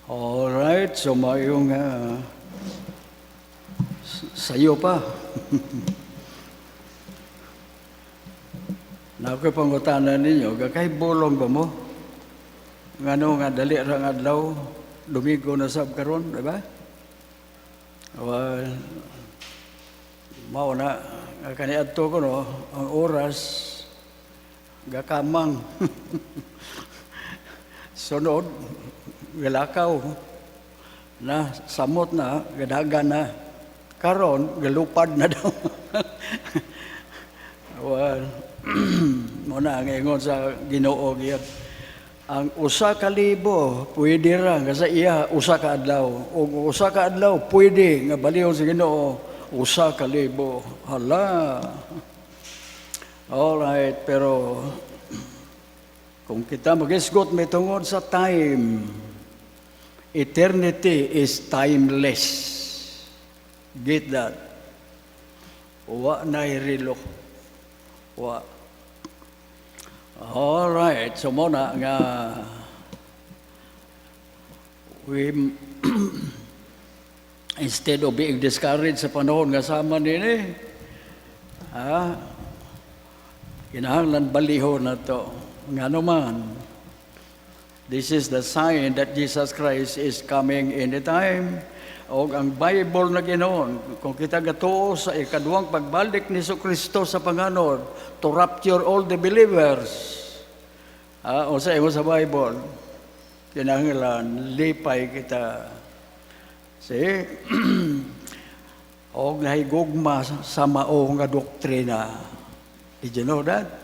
Alright, so mayong sayo pa. Na ako'y pangutanan ninyo, kay bolong ba mo? Ngano nga dali rang adlaw, Domingo na sab karon, di ba? Well, mao na kaniadto ko no, ang oras gakamang. Sunod galakaw na samot na gadagan na karon galupad na daw. Well, muna ang ingon sa Ginoo gyud ang usa ka libo pwede ra nga sa iya usa ka adlaw ug usa ka adlaw pwede nga balihon sa Ginoo usa ka libo. Hala, alright, pero kung kita mag-isgot may tungod sa time, eternity is timeless. Get that? Wa na irilo. Wa. Alright, so muna nga we instead of being discouraged sa panahon nga sama nini, kinahanglan balihon na to. Nga naman, this is the sign that Jesus Christ is coming anytime. O ang Bible na ginoon, kung kita gatuo sa ikaduhang pagbalik ni Kristo sa panganod, to rapture all the believers. O sa imo sa Bible, kinahanglan lipay kita. See? O nahigugma sa mao nga doktrina. Did you know that?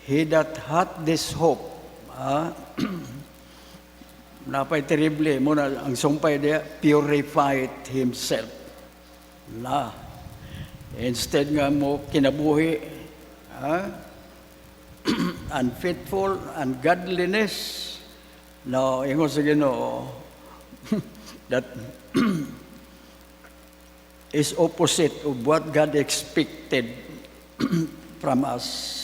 He that hath this hope, napay terrible, muna ang sumpay dia, purified himself. Na, instead nga mo kinabuhi, unfaithful, ungodliness, no, ingon sa Ginoo, that is opposite of what God expected from us.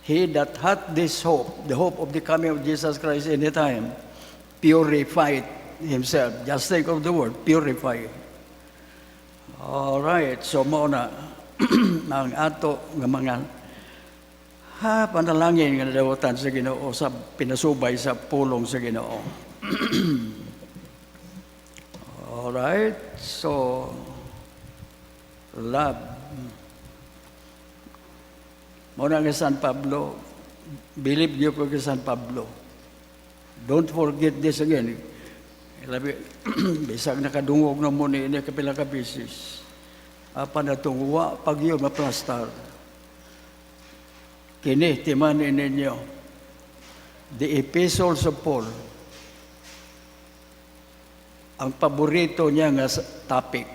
He that hath this hope, the hope of the coming of Jesus Christ anytime, purified himself. Just think of the word, purify. Alright, so mauna ang ato nga mga panalangin nga nadawatan sa Ginoo sa pinasubay sa pulong sa Ginoo. Alright, so love. Muna nga San Pablo, believe niyo ko kay San Pablo. Don't forget this again. Bisag nakadungog na muna ini kapila ka bisis. Apa na itong pag yun maplastar. Kini, timanin ninyo. The epistles of Paul. Ang paborito niya nga topic,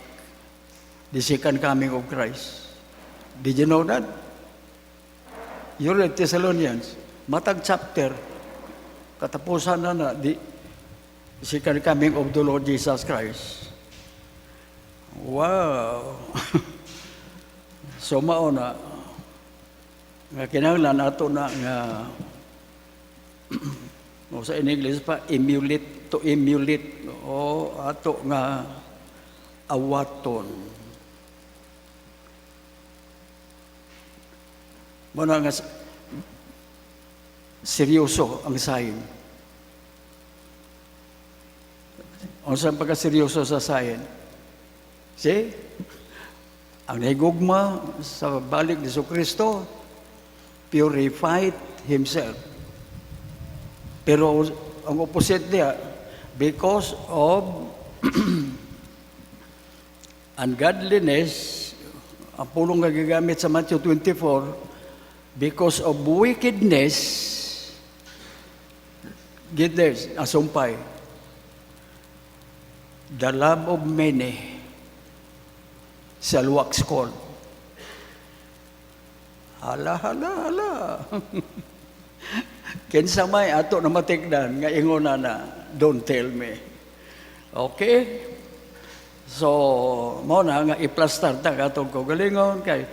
the second coming of Christ. Did you know that? You read Thessalonians, matag chapter, katapusan na the second coming of the Lord Jesus Christ. Wow! So mauna, nga kinahanglan ato na nga, o sa in English pa, emulate, to emulate, o ato nga awaton. Muna nga seryoso ang sign. Ang saan pagka-seryoso sa sign? See? Ang nahigugma sa balik ni Kristo, purified himself. Pero ang opposite niya, because of ungodliness, ang pulong nagagamit sa Matthew 24, because of wickedness, get this, asumpay, the love of many shall wax cold. Hala. Kinsa may ato na matigdan, nga ingon na, don't tell me. Okay? So, mo na nga iplastar ta katong kagalingon kay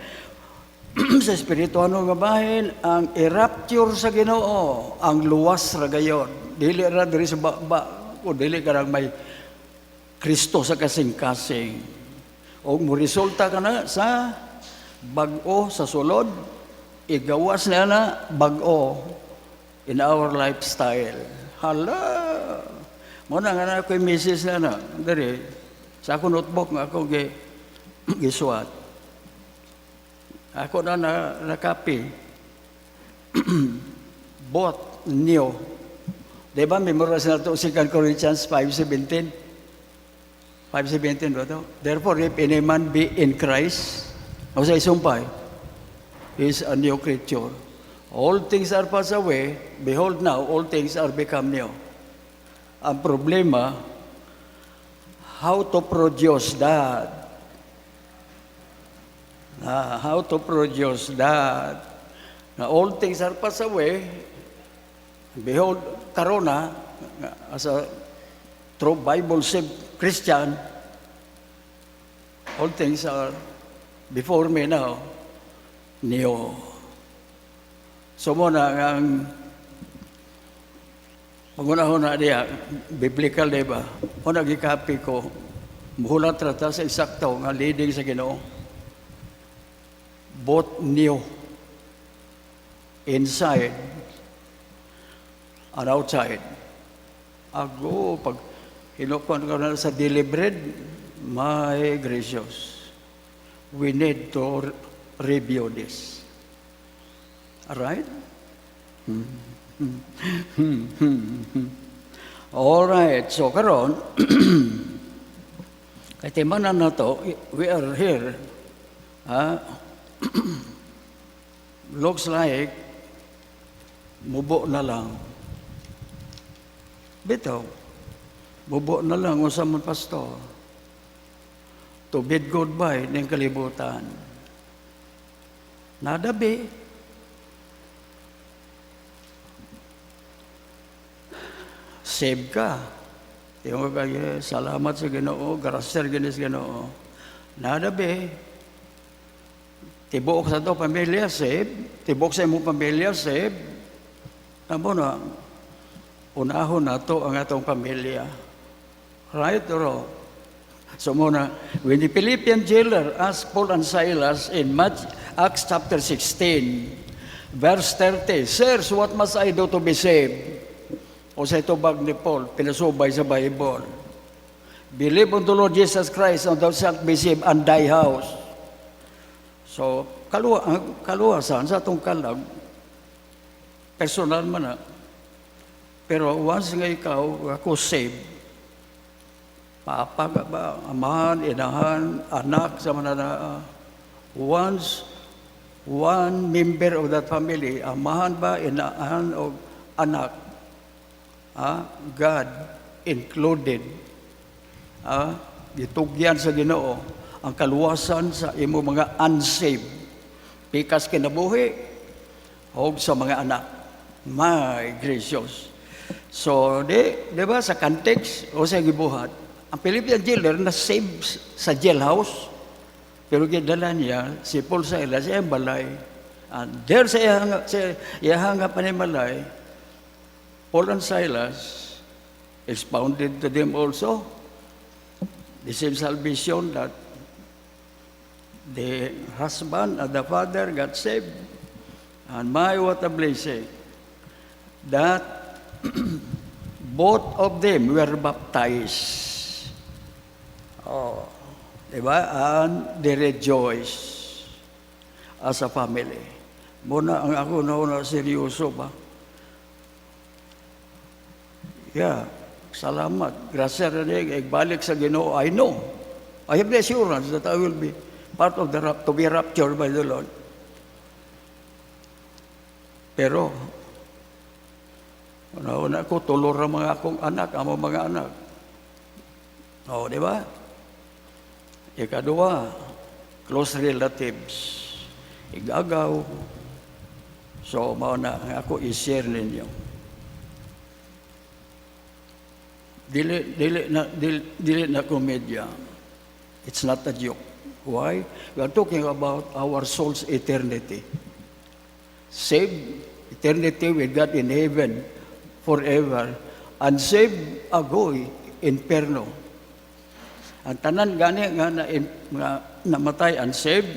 sa espirituano nga bahin, ang i-rapture sa Ginoo, ang luwas ra gayon. Dili ra diri sa kung dili ka lang may Kristo sa kasing-kasing. O mo resulta ka na sa bag-o sa sulod, igawas na bag-o in our lifestyle. Hala! Muna nga na ako yung misis na dari, sa ako notebook nga ako giswat. Ako na nakapi. Both new. Diba, memorize na ito 2 Corinthians 5:17. 5:17 ba ito? Therefore, if any man be in Christ, o sa isumpay, he is a new creature. All things are passed away, behold now, all things are become new. Ang problema, how to produce that? How to produce that? Now, all things are passed away, behold, karona, as a true Bible-saved Christian, all things are before me now, new. So muna, ang pangunahon na diya, biblical, diba? O nagikapi ko, muhulat rata sa isakto, nga leading sa Ginoo. Both new, inside and outside. Ago, pag hinukuan ka na sa daily bread, my gracious, we need to review this. Alright? Alright, so karon, kay timanan na to, we are here, looks like, mubo na lang. Bitaw, mubo na lang usa man pastor. To bid goodbye ng kalibutan. Nadabi. Save ka. Yung kaya, salamat sa Ginoo, gracer ginis Ginoo. Nadabi. Tibok sa to pamilya, save. Tibok sa imong pamilya, save. Tamo na, unahon na to ang atong pamilya. Right or wrong? So muna, when the Philippian jailer asked Paul and Silas in Acts chapter 16, verse 30, Sirs, what must I do to be saved? O sa itubag ni Paul, pinasubay sa Bible. Believe on the Lord Jesus Christ and thou shalt be saved and thy house. So, kaluwasan sa itong kalag, personal man na. Pero once nga ikaw, ako saved, papa ba, amahan, inahan, anak, sa manana, once one member of that family, amahan ba, inahan, o anak, God included, ditugyan sa Ginoo, ang kaluwasan sa imo mga unsaved, pikas kinabuhi, o sa mga anak. My gracious. So, di ba sa context o sa gibuhat, ang Philippian jailer na save sa jailhouse, pero gidala niya si Paul Silas sa balay. And there sa iyahanga panimalay, Paul and Silas expounded to them also the same salvation that the husband and the father got saved. And my, what a blessing that both of them were baptized. Oh, diba? And they rejoice as a family. Muna ang ako na seryoso ba? Yeah, salamat. Grasya na niya, balik sa Ginoo. I know. I have the assurance that I will be part of the to be raptured by the Lord. Pero, una ko, tulor ang mga akong anak, ang mga anak. O, di ba? Ikadua, close relatives. Igagaw. So, mauna ako i-share ninyo. Dili na komedya. It's not a joke. Why? We are talking about our soul's eternity. Saved eternity with God in heaven forever. unsaved agoy inferno. Ang tanan gani nga namatay unsaved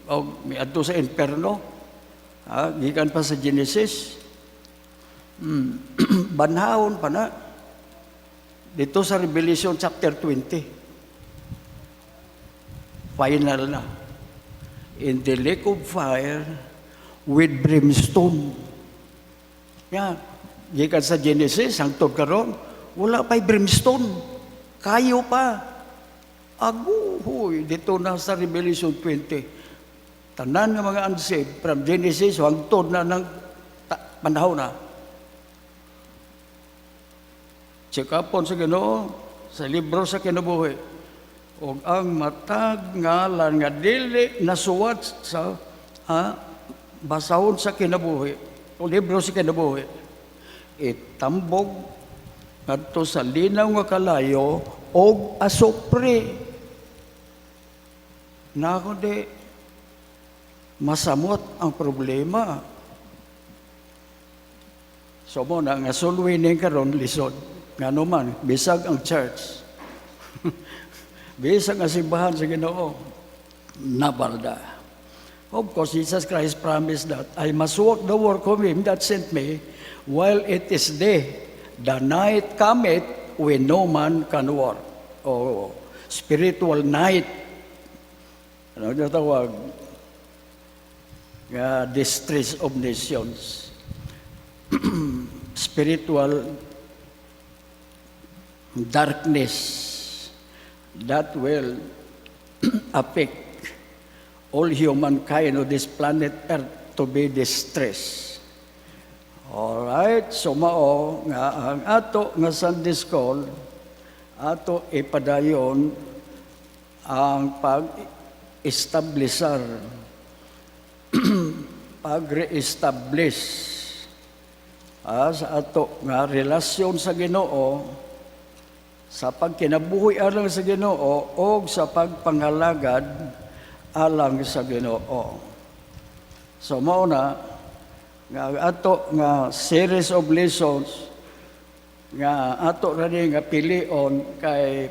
o miadto sa inferno, gikan pa sa Genesis. Banhawon pa na dito sa Revelation chapter 20. Final na. In the lake of fire with brimstone. Gikan sa Genesis, hangtod karon, wala pa'y brimstone. Kayo pa. Aguhoy, dito na sa Revelation 20. Tanan ng mga unsaved, from Genesis, hangtod na ng panahon na. Check upon sa Ginoo, sa libro sa kinabuhi, o ang matag ngalan nga dili nasuwat sa basahon sa kinabuhi, o libro sa kinabuhi, itambog ngadto sa linaw nga kalayo og asupre. Na kundi masamot ang problema. So mo na nga sulwining karon lisod. Nga naman, bisag ang church. Bisag ang simbahan sa Ginoo. Nabalda. Of course, Jesus Christ promised that I must walk the work of Him that sent me while it is day. The night cometh when no man can work. O spiritual night. Ano yung tawag? Distress of nations. Spiritual darkness that will affect all humankind of this planet Earth to be distressed. Alright, so mao nga ang ato nga Sunday School ato ipadayon ang pag-establisar pag-re-establish sa ato nga relasyon sa Ginoo, sa pagkinabuhi alang sa Ginoo o sa pagpangalagad alang sa Ginoo. So mao na nga ato nga series of lessons nga ato rani nga pilion kay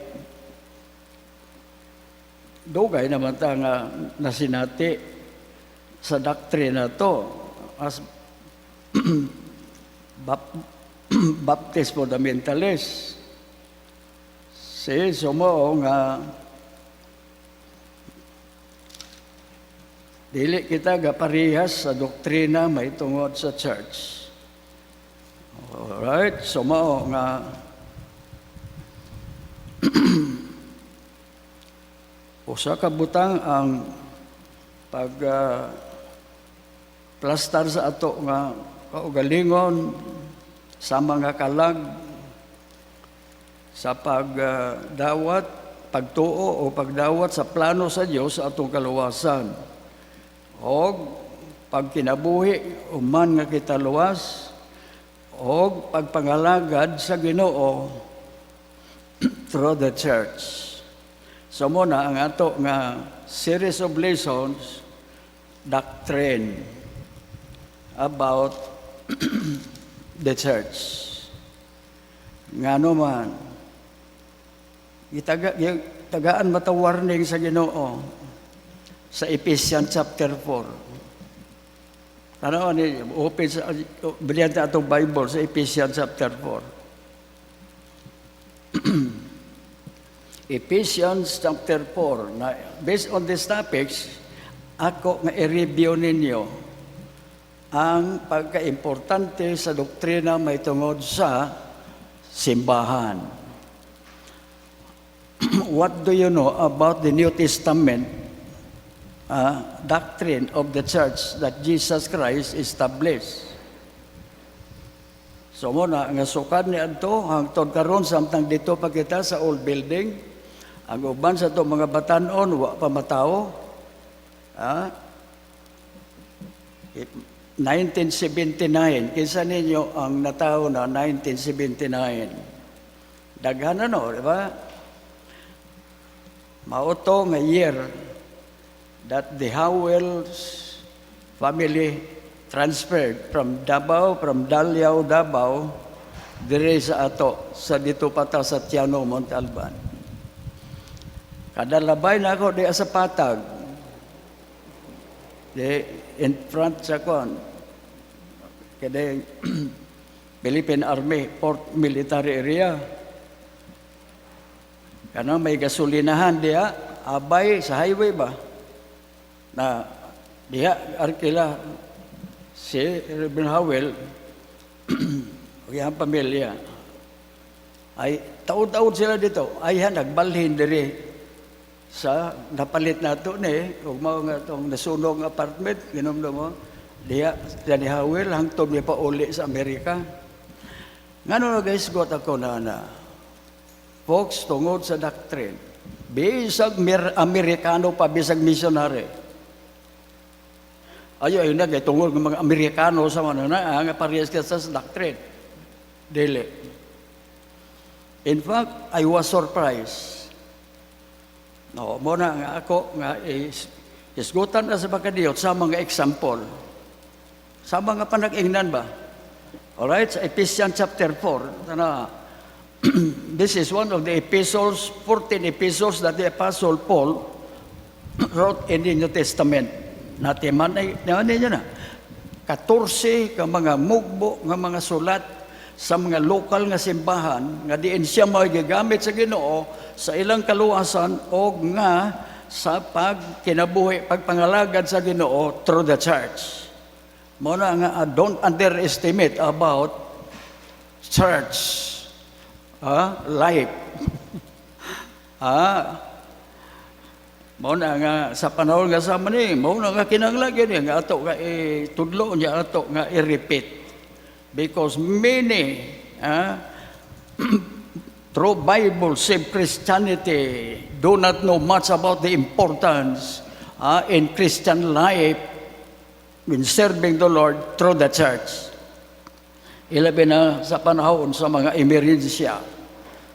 dugay naman ta nga nasinati sa doktrina to as Baptist fundamentalist. Sumo nga dili kita gaparihas sa doktrina may tungod sa church. Alright, sumo nga usa ka butang ang plastar sa ato nga kaugalingon sa mga kalag sa pagdawat, pagtuo o pagdawat sa plano sa Dios sa atong kaluwasan. O pagkinabuhi uman nga kita luwas o pagpangalagad sa Ginoo through the church. So muna ang ato nga series of lessons, doctrine about the church. Ngano man, tagaan mata warning sa Ginoo sa Ephesians chapter 4. Ano ni open sa bilyan ta atong Bible sa Ephesians chapter 4. Ephesians chapter 4. Na based on these topics, ako nga i-review ninyo ang pagka-importante sa doktrina may tungod sa simbahan. What do you know about the New Testament doctrine of the church that Jesus Christ established? So muna, nga sukad ni adto hangtod karon samtang dito pa kita sa old building, ang uban sa to mga batan-on wa pa matao. 1979, kinsa ninyo ang natawo na 1979? Daghan ano, di ba? Mauto nga year that the Howells family transferred from Davao, from Daliao, Davao, dire sa ato, sa dito pata sa Tiano, Montalban. Kada labay na ako di sa patag, di in front sa kon, kada Philippine Army, Port Military Area. Kana may gasolinahan diya, abay sa highway ba? Na diya arkila si Reverend Howell yung pamilya ay taon-taon sila dito ay nagbalhin diri sa napalit nato ni ug mao nga tong nasunog nga apartment ginomdo mo diya ni Howell hangtod ni pa uli sa Amerika. Ngano guys got ako na folks tungod sa doctrine bisag Amerikano pa bisag missionary ayo ay nagay tungod ng mga Amerikano sa manana nga parehas ka sa doctrine. Dili. In fact, I was surprised. No, mo na nga ako nga isgutan na sa pagkadiyot sa mga example. Sa mga panag-ingnan ba? Alright, sa Ephesians chapter 4, this is one of the epistles, 14 epistles that the Apostle Paul wrote in the New Testament. Natiman ay ninyo na 14 ka mga mugbo nga mga sulat sa mga lokal nga simbahan nga diin siya magagamit sa Ginoo sa ilang kaluwasan o nga sa pagkinabuhi pagpangalagad sa Ginoo through the church. Mo na nga don't underestimate about church life. Mao na nga sa panahon nga sa mani, mao na nga kinahanglan nga ato nga tudlo niya ato nga i-repeat. Because many through Bible save Christianity do not know much about the importance in Christian life in serving the Lord through the church. Ilabi na sa panahon sa mga emerensya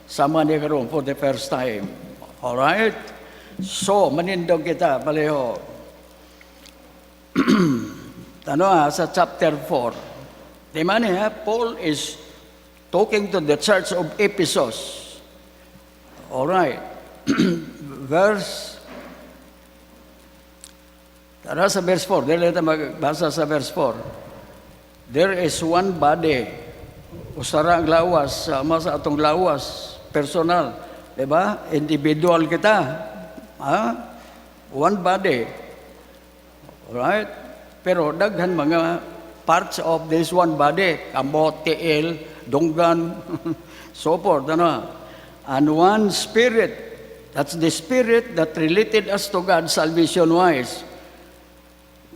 sa mani karon for the first time. All right? So, manindog kita, paleho. Sa chapter 4. Di man Paul is talking to the church of Ephesus. Alright. Sa verse 4. Dili natin magbasa sa verse 4. There is one body. Usara ang lawas. Sama sa atong lawas. Personal. Diba? Individual kita. One body. Alright? Pero daghan mga parts of this one body. Kamot, tiil, dunggan, so forth. And one spirit. That's the spirit that related us to God salvation-wise.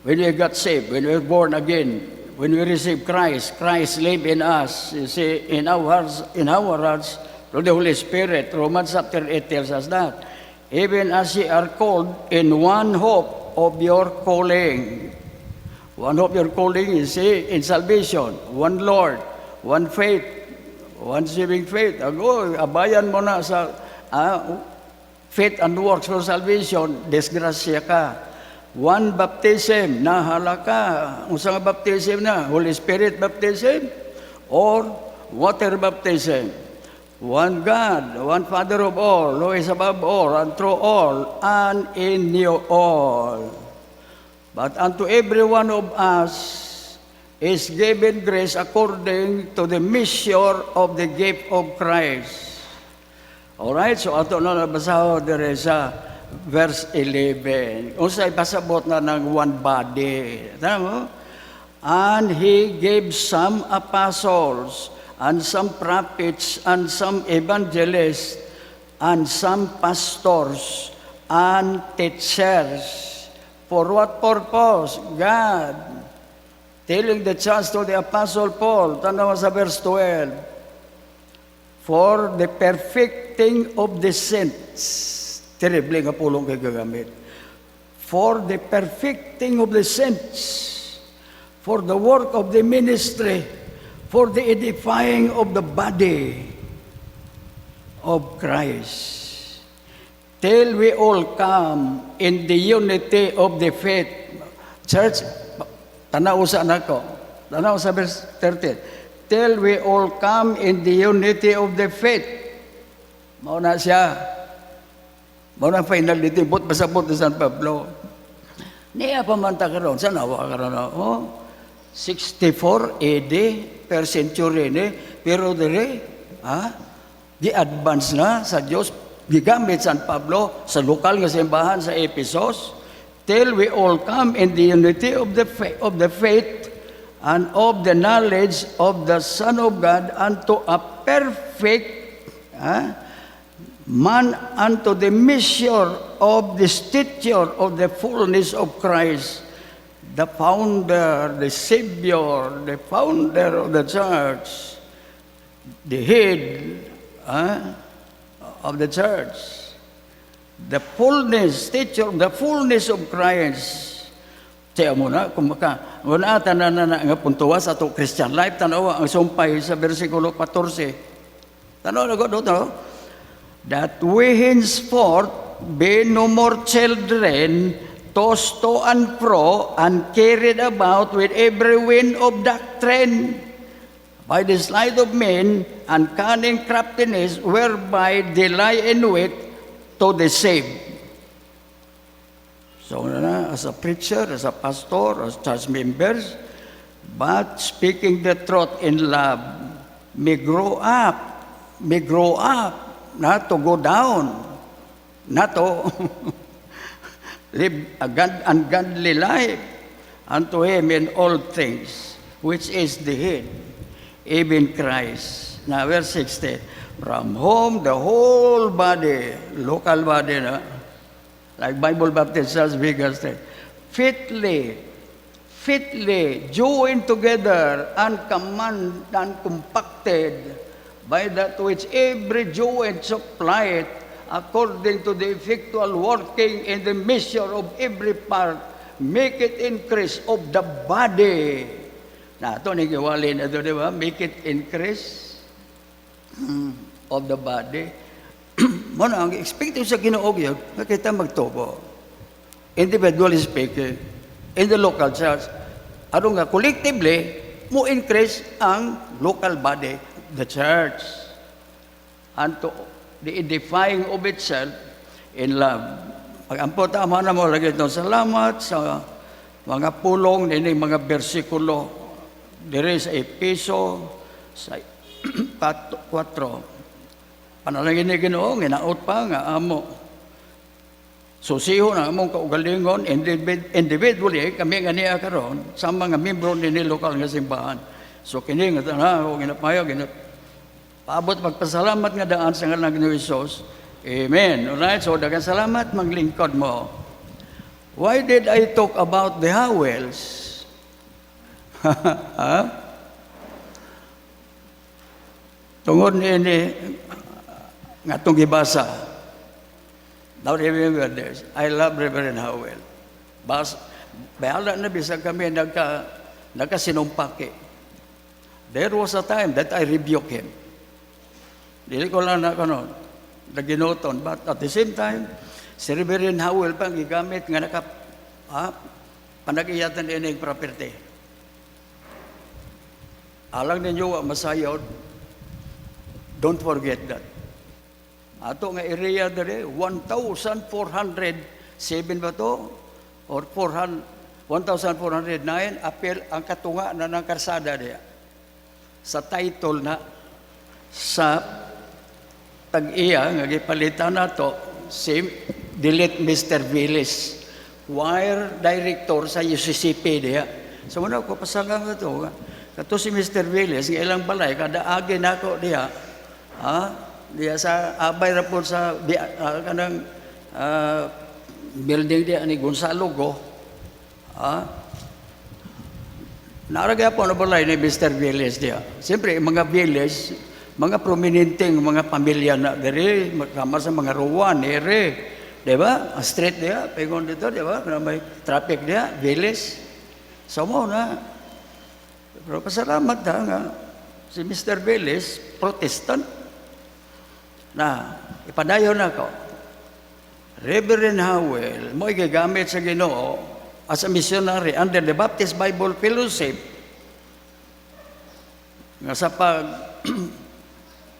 When we got saved, when we were born again, when we received Christ, Christ live in us. You see, in our hearts, through the Holy Spirit. Romans chapter 8 tells us that. Even as ye are called in one hope of your calling. One hope of your calling is in salvation. One Lord, one faith, one saving faith. Abayan mo na sa faith and works for salvation, disgrasya ka. One baptism, nahala ka. Unsa nga baptism na? Holy Spirit baptism or water baptism? One God, one Father of all, who is above all, and through all, and in you all. But unto every one of us is given grace according to the measure of the gift of Christ. Alright, so ato na nabasaho dire sa verse 11. Unsay pasabot na ng one body. Tama mo? And He gave some apostles, and some prophets, and some evangelists, and some pastors, and teachers. For what purpose? God, telling the church to the Apostle Paul, tanawa sa verse 12, for the perfecting of the saints. Terrible nga pulong kay gagamit. For the perfecting of the saints, for the work of the ministry, for the edifying of the body of Christ, till we all come in the unity of the faith. Church, tanaw sa nako. Tanaw sa verse 13. till we all come in the unity of the faith. Mao na siya. Mao na final ditibot pasabot ni San Pablo. Niya pa man ta karon sa nawa karon. 64 AD per century ni, pero dire di-advance na sa Dios gigamit San Pablo sa lokal nga simbahan sa Ephesus till we all come in the unity of the faith and of the knowledge of the Son of God unto a perfect man, unto the measure of the stature of the fullness of Christ, the founder, the Savior, the founder of the church, the head of the church, the fullness, stature, the fullness of Christ. Tiya mo na, kung muna tanan na nga puntuwa sa ito Christian life, tanawa ang sumpay sa versikulo 14. Tanawa na ko doon, that we henceforth be no more children, tossed to and fro, and carried about with every wind of doctrine, by the sleight of men and cunning craftiness, whereby they lie in wait to deceive. So, as a preacher, as a pastor, as church members, but speaking the truth in love, may grow up, not to go down, not to live a ungodly life unto Him in all things, which is the head, even Christ. Now, verse 16, from whom the whole body, local body, like Bible Baptist Church Vegas, fitly joined together and compacted by that which every joint supplieth, according to the effectual working in the measure of every part, make it increase of the body. Na ito nagiwalin na ito, di ba? Make it increase of the body. Muna, ang expected sa Ginoog yun, nakita magtubo. Individually speaking, in the local church, ano nga, collectively, mo increase ang local body, the church, and to the edifying of itself in love. Pag-ampo tama na mo, lagi ito, salamat sa mga pulong, nini mga bersikulo, dire sa Epeso, sa 4, panalangin ni Ginoo, ginaot pa nga amo. Susiho na among kaugalingon, individually, kami nga niya karon sa mga membro ni lokal nga simbahan. So kini nga tanaw, ginapayo, paabot magpasalamat nga daan sa ngalan ni Jesus. Amen. Alright, so daghang salamat, maglingkod mo. Why did I talk about the Howells? Tungod ni nga itong gibasa. Now remember this. I love Reverend Howell. Bahala na bisag kami nagkasinumpaki. There was a time that I rebuked him. Dili ko lang naginoton. But at the same time, si Reverend Howell pang gigamit nga panag-iyatan ining property. Alang ninyo masayod, don't forget that. Ato nga area dere 1,407 ba to? Or 1,409 apel ang katunga na ng karsada diya. Sa title na sa tag-iya nga gipalitan nato si Delete Mr. Willis, choir director sa UCCP diya. So muna ko pasalamat to. Kato si Mr. Willis, nga ilang balay kada agi nako diya. Diya sa abay ra po sa kanang building diya ni Gonzalo Go. Naragya po na balay ni Mr. Villes diya. Siyempre, mga Villes, mga prominenteng mga pamilya na diri, magkama sa mga ruwan, ere. Diba? A street diya, pegon dito, diba? May traffic diya, Villes. So mo na. Pero pasalamat nga, si Mr. Villes, Protestant. Na, ipadayon ako. Reverend Howell, mo igagamit sa Ginoo as a missionary under the Baptist Bible Fellowship nga sa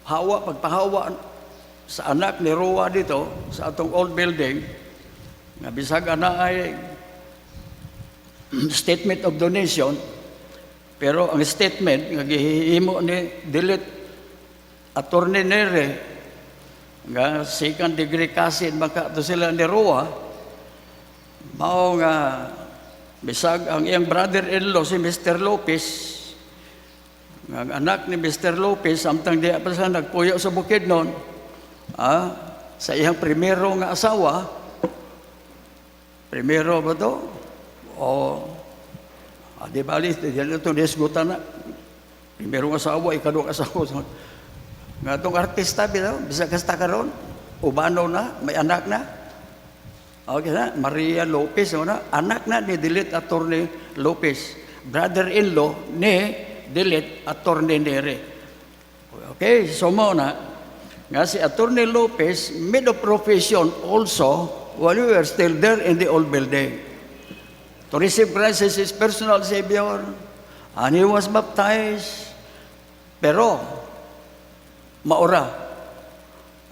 pagpahawa sa anak ni Roa dito, sa atong old building, nga bisag ana ay statement of donation, pero ang statement nga gihimo ni delete attorney Nere nga second degree cousin makato sila ni Roa, mao nga bisag ang iyang brother-in-law si Mr. Lopez, ang anak ni Mr. Lopez, samtang di pa siya nagpuyo sa bukid noon, sa iyang primero nga asawa, primero ba to? Di bali, diyan ito nisgutan na. Primero nga asawa, ikadong asawa. Nga itong artista, bisa kasta karon, ubano na, may anak na. Okay na, Maria Lopez, anak na ni Delete Attorney Lopez, brother-in-law ni Delete Attorney Nere. Okay, so mo na, nga si Attorney Lopez made a profession also while we were still there in the old building to receive Christ as his personal Savior, and he was baptized. Pero, maura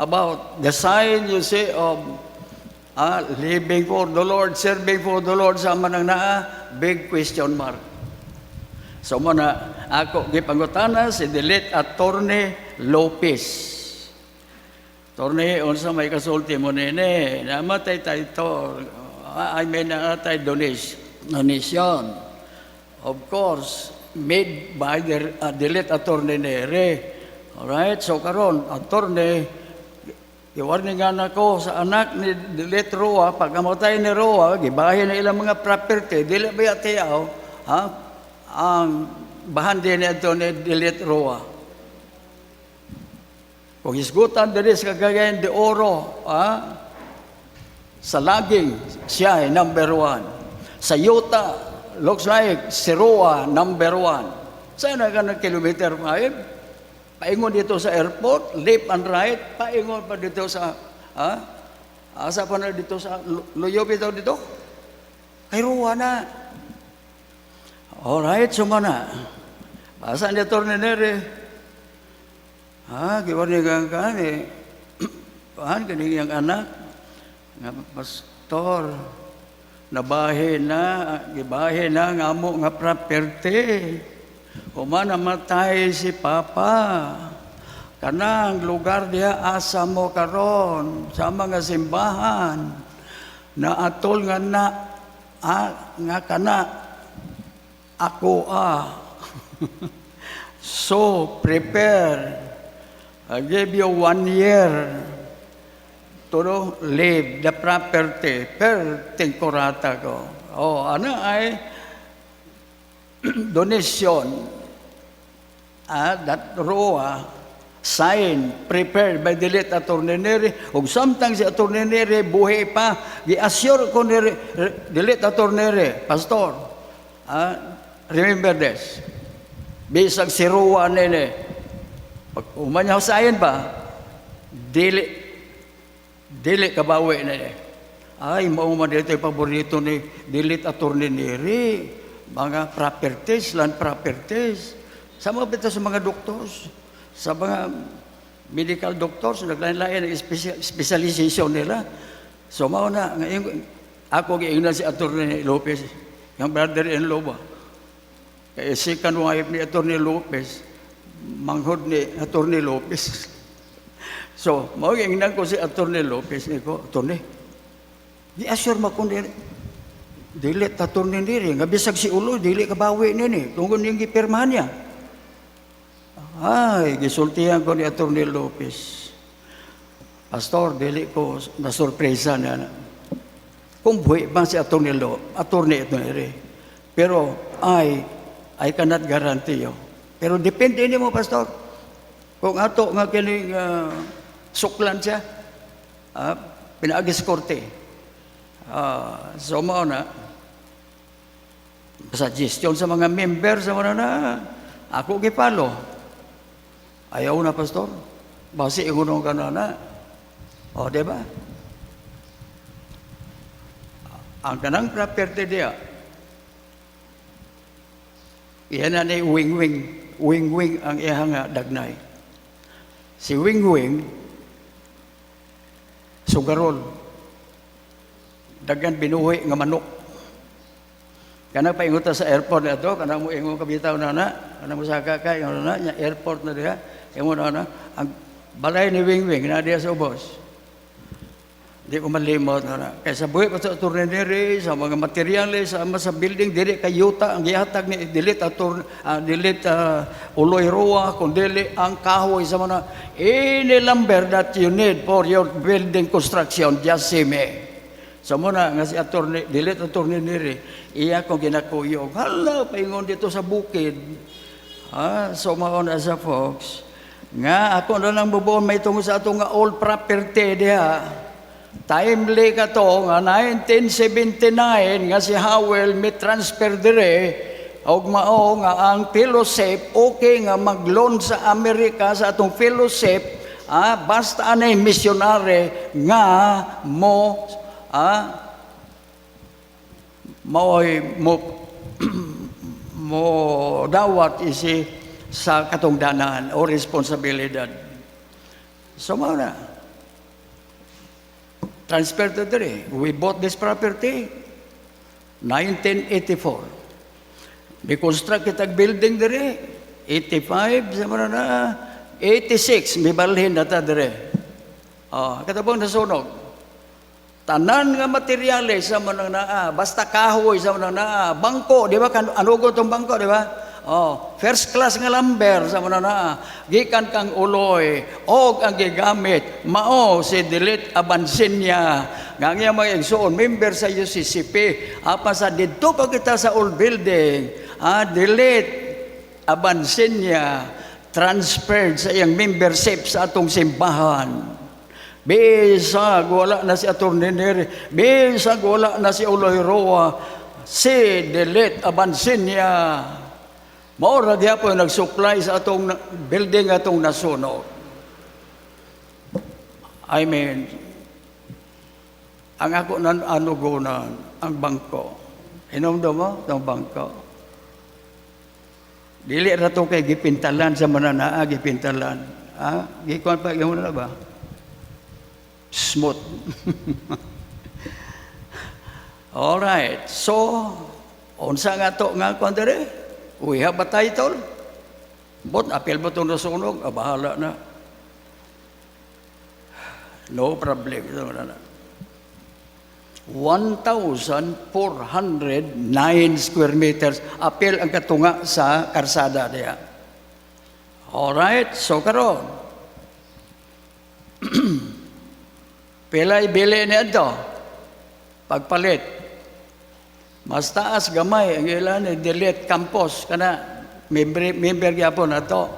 about the sign you see of living for the Lord, serving for the Lord, sama nang big question mark. So muna, ako gipangutana si Delete Attorney Lopez. Attorney, unsa may kasulti mo nene, namatay tayo ito, I may namatay donation. Of course, made by the Delete Attorney Nere. Alright, so karon, Attorney, i-warningan ako sa anak ni Delete Roa, pag amatay ni Roa, gibahin na ilang mga property, dili ba yatayaw, ang bahan din ito ni Delete Roa. Kung isgutan din sa Cagayan de Oro, sa laging, siya ay number 1. Sa Utah, looks like si Roa number 1. Saan na ka ng kilometer 5? Paingon dito sa airport, left and right, paingon pa dito sa, asa pa na dito sa, Loyob ito dito? Kay Roa na. Alright, sumana. Pasan niya Attorney Nere. Giwarnigan ka ni, pahan ka niyang anak, nga pastor, nabahin na, gibahin na, nga mo nga property. Humana namatay si Papa. Kanang lugar diya asa mo karon sa mga simbahan na atol nga na nga kana ako So prepare. I give you 1 year to leave the property per temporata ko. Ano ay donation that Roa sign prepared by Delete Attorney Nere, ug samtang si Attorney Nere buhi pa, gi-assure ko ni Delete Attorney Nere, pastor, remember this, bisag si Roa nene, pag umanyaw sa ayan ba, dili kabawi na niya. Ay, mauman dito yung paborito ni Delete Attorney Nere, mga properties, land properties. Sama ba ito sa mga doctors? Sa mga medical doctors, naglain-lain ang specialization nila. So, mauna, ngayon, ako giingnan si Attorney Lopez, yung brother-in-law ba? Kaya second wife ni Attorney Lopez, manghod ni Attorney Lopez. So, maugingnan ko si Attorney Lopez, ko, Attorney, di-assure mo kung Delete Attorney Nere, nga bisag si ulo, dili kabawi nini, tungkol niyang gipirmahan niya. Ay, gisultihan ko ni Attorney Lopez. Pastor, dili ko na-surpresa na. Kung buhay ba si Attorney Nere, pero I cannot guarantee you. Pero depende ni mo, pastor. Kung ato nga kining suklan siya, pinaagis korte. So mao na, suggestion sa mga member sa mga na, ako gipalo. Ayaw na, pastor. Basi igunong ka na. Diba? Ang kanang property diya, iyan na ni wing-wing. Wing-wing ang iyang dagnay. Si Wing-wing, sugarol. Dagan binuhi nga manok. Kana pa inguta sa airport na ito, kana mo ingo kabitaw na kana mo saka ka, yung nya airport na diha, ingo na ang balay ni Wing-wing na diha sa ubos. Di ko malimot na. Kaysa buhi pa sa turnere, sa mga materyales, sa building, dili kayuta, ang gihatag ni dilit uloy roa, kung dili ang kahoy sa mga any lumber that you need for your building construction, just see me. So muna nga si attorney, dilit attorney niri, iya kong ginakuyog. Hala, paingon dito sa bukid. So maon as a folks, nga ako na lang bubuon may tungo sa atong nga old property diha. Timely ka to nga 1979 nga si Howell may transfer dire og mao nga ang fellowship okay nga mag-loan sa Amerika sa atong fellowship basta anay missionary nga mo mo dawat isi sa katungdanan o responsibilidad. So mao na transfer to dire. We bought this property 1984. Construct kitag building dire 85 sa mga na 86 may balhin na ta dire. Katabang nasunog. Tanan nga materyales sa mga na basta kahoy sa mga na bangko, di ba? Anugo tong bangko, di ba? First class nga lumber sa mga na gikan kang uloy og ang gigamit mao si Dilit Abansinya nga nga mga igsoon member sa UCCP apa sa didto pa kita sa old building Dilit Abansinya transferred sa iyang membership sa atong simbahan. Bisag wala na si Atty. Neri, bisag wala na si Uloy Roa, si Dilit Abansinya maura gyapon nag-supply sa atong building atong nasunog. I mean, ang ako nan anugunan ang bangko. Inomdo mo tong bangko. Dili ra to kay gipintalan sa mananaa gipintalan. Gikuan pa gyud na ba? Smooth. All right. So, unsa nga to nga kuan dere? We have a title. But appeal mo itong nasunog, bahala na. No problem. 1,409 square meters. Appeal ang katunga sa karsada niya. Alright, so karon. Pilay bili niya ito. Pagpalit. Mas taas gamay ang ilan ni Dilit Campos kana member gyapon nato.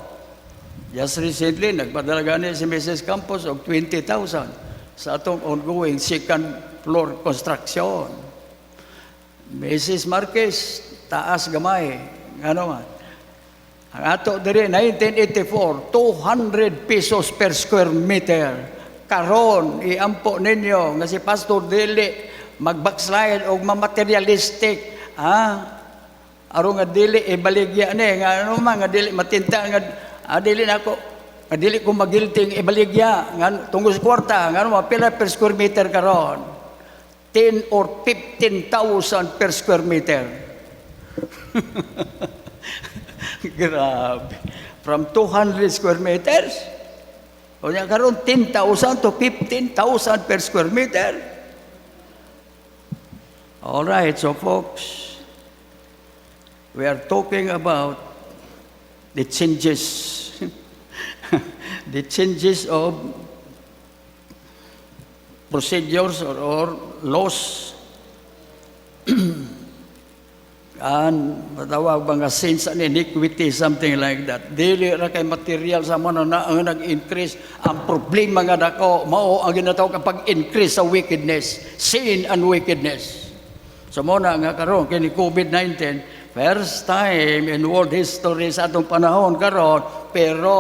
Just recently nagpadala ni si Mrs. Campos og 20,000 sa atong ongoing second floor construction. Mrs. Marquez taas gamay ngano man. Ang ato diri 1984 200 pesos per square meter. Karon iampo ninyo nga si Pastor Dili mag-backslide o materialistic aron nga dili ibaligya ni nga ano man nga dili matinta nga dili nako nga dili ko magilting ibaligya nga tungod sa kwarta nga ano pila per square meter karon 10 or 15,000 per square meter. Grabe, from 200 square meters o nya karon 10,000 to 15,000 per square meter. All right, so folks, we are talking about the changes, the changes of procedures or laws and matawag mga sins and iniquity, something like that. Dili ra kay material sa mga na ang nag-increase. Ang problema nga dako mao ang ginatawag kapag increase sa wickedness, sin and wickedness. So muna nga karon kini COVID-19, first time in world history sa atong panahon karon, pero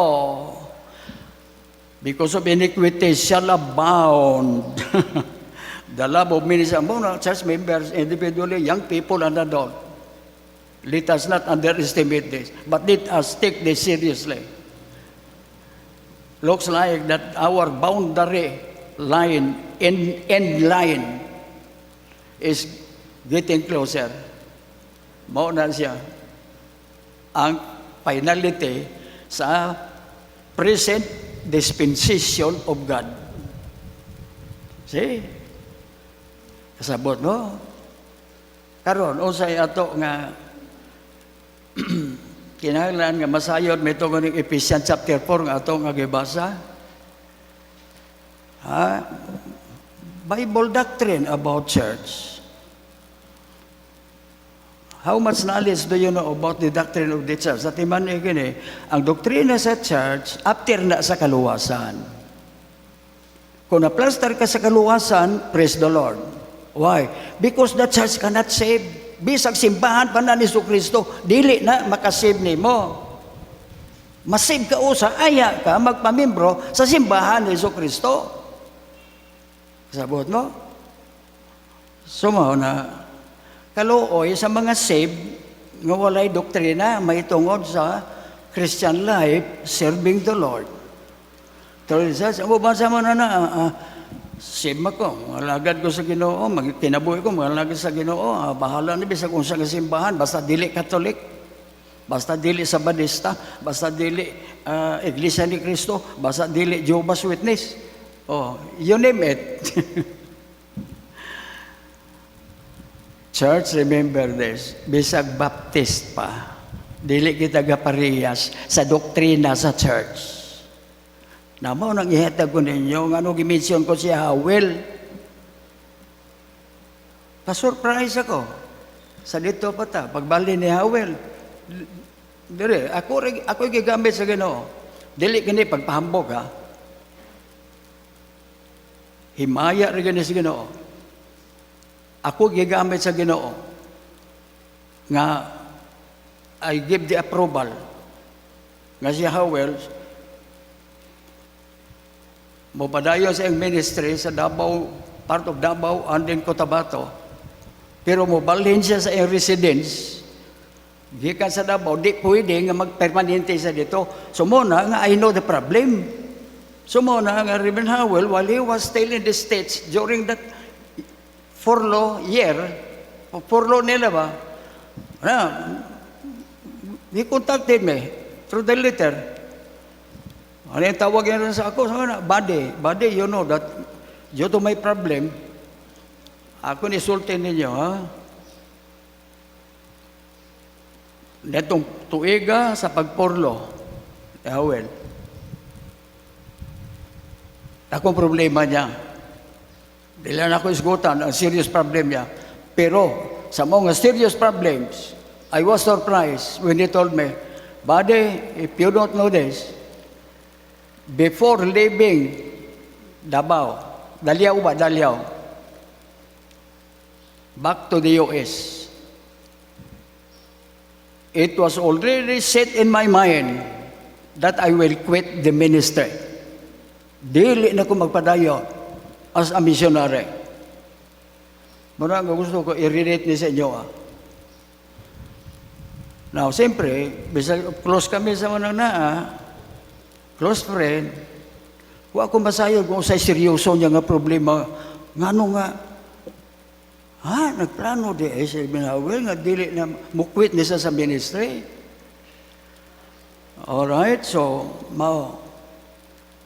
because of iniquity shall abound. The love of many, among church members, individually, young people and adult. Let us not underestimate this, but let us take this seriously. Looks like that our boundary line, end line, is getting closer. Mao na siya ang finality sa present dispensation of God. See? Kasabot, no? Karon unsay ato nga kinahanglan nga masayod may tungod ng Ephesians chapter 4 nga ato nga gibasa. Bible doctrine about church. How much knowledge do you know about the doctrine of the church? Sa timan gini, ang doktrina sa church after na sa kaluwasan. Kung na-plaster ka sa kaluwasan, praise the Lord. Why? Because the church cannot save. Bisag simbahan pa na ni Kristo, dili na makasave nimo. Masave ka usa, aya ka magpamimbro sa simbahan ni Kristo. Sabot mo? Sumaw na kaluoy sa mga save nga walay doktrina may tungod sa Christian life serving the Lord. Terus mo basa mo na save ako, malagad ko sa Ginoo, kinabuhi ko malagad sa Ginoo, bahala ni bisag unsa nga simbahan basta dili Katolik, basta dili Sabadista, basta dili Iglesia ni Cristo, basta dili Jehovah's Witness. Oh, you name it. Church, remember this, bisag Baptist pa, dili kita gaparehas sa doktrina sa church. Namo nang ihatag ko ninyo, nga ano gimension ko si Howell. Pa-surprise ako. Sa dito pa ta, pagbali ni Howell. Dire, ako gigamit sa Ginoo. Dili kini pagpahambog ha. Himaya rin gani sa Ginoo. Ako gigamit sa Ginoo nga I give the approval nga si Howell mopadayon sa iyang ministry sa Davao, part of Davao and in Cotabato, pero mobalhin siya sa iyang residence gikan sa Davao, di pwede nga magpermanente sa dito. So muna nga I know the problem. So muna nga Reverend Howell, while he was still in the States during that furlough year, furlough nila ba, he contacted me through the letter. Ano yung tawag yan sa ako? Buddy, you know that due to my problem, ako nisultin ninyo, ha? Netong tuiga sa pagporlo, Howell. Akong problema niya. Dili na ako isgutan ang serious problem niya. Pero sa mga serious problems, I was surprised when he told me, buddy, if you don't know this, before leaving Davao, Daliao, back to the US, it was already set in my mind that I will quit the ministry. Dili na ko magpadayon as a missionary. Muna nga gusto ko i-relate ni sa inyo. Now, siyempre, close kami sa mga close friend, huwag akong masayod kung sa'y seryoso niya nga problema. Nga nagplano di si Howell nga dili na mukwit niya sa ministry. Alright, so,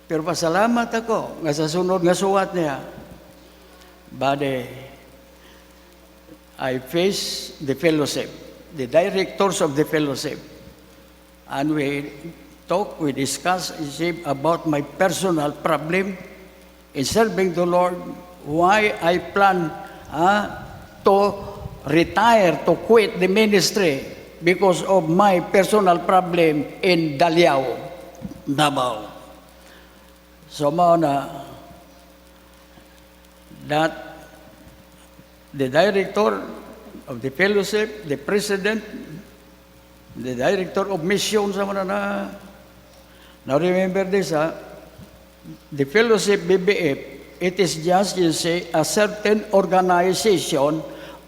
pero pasalamat ako nga sa sunod nga suwat niya. Buddy, I face the fellowship, the directors of the fellowship, and we discuss about my personal problem in serving the Lord, why I plan to retire, to quit the ministry because of my personal problem in Daliao, Davao. So, that the director of the fellowship, the president, the director of missions, now remember this, the fellowship BBF, it is just, you say, a certain organization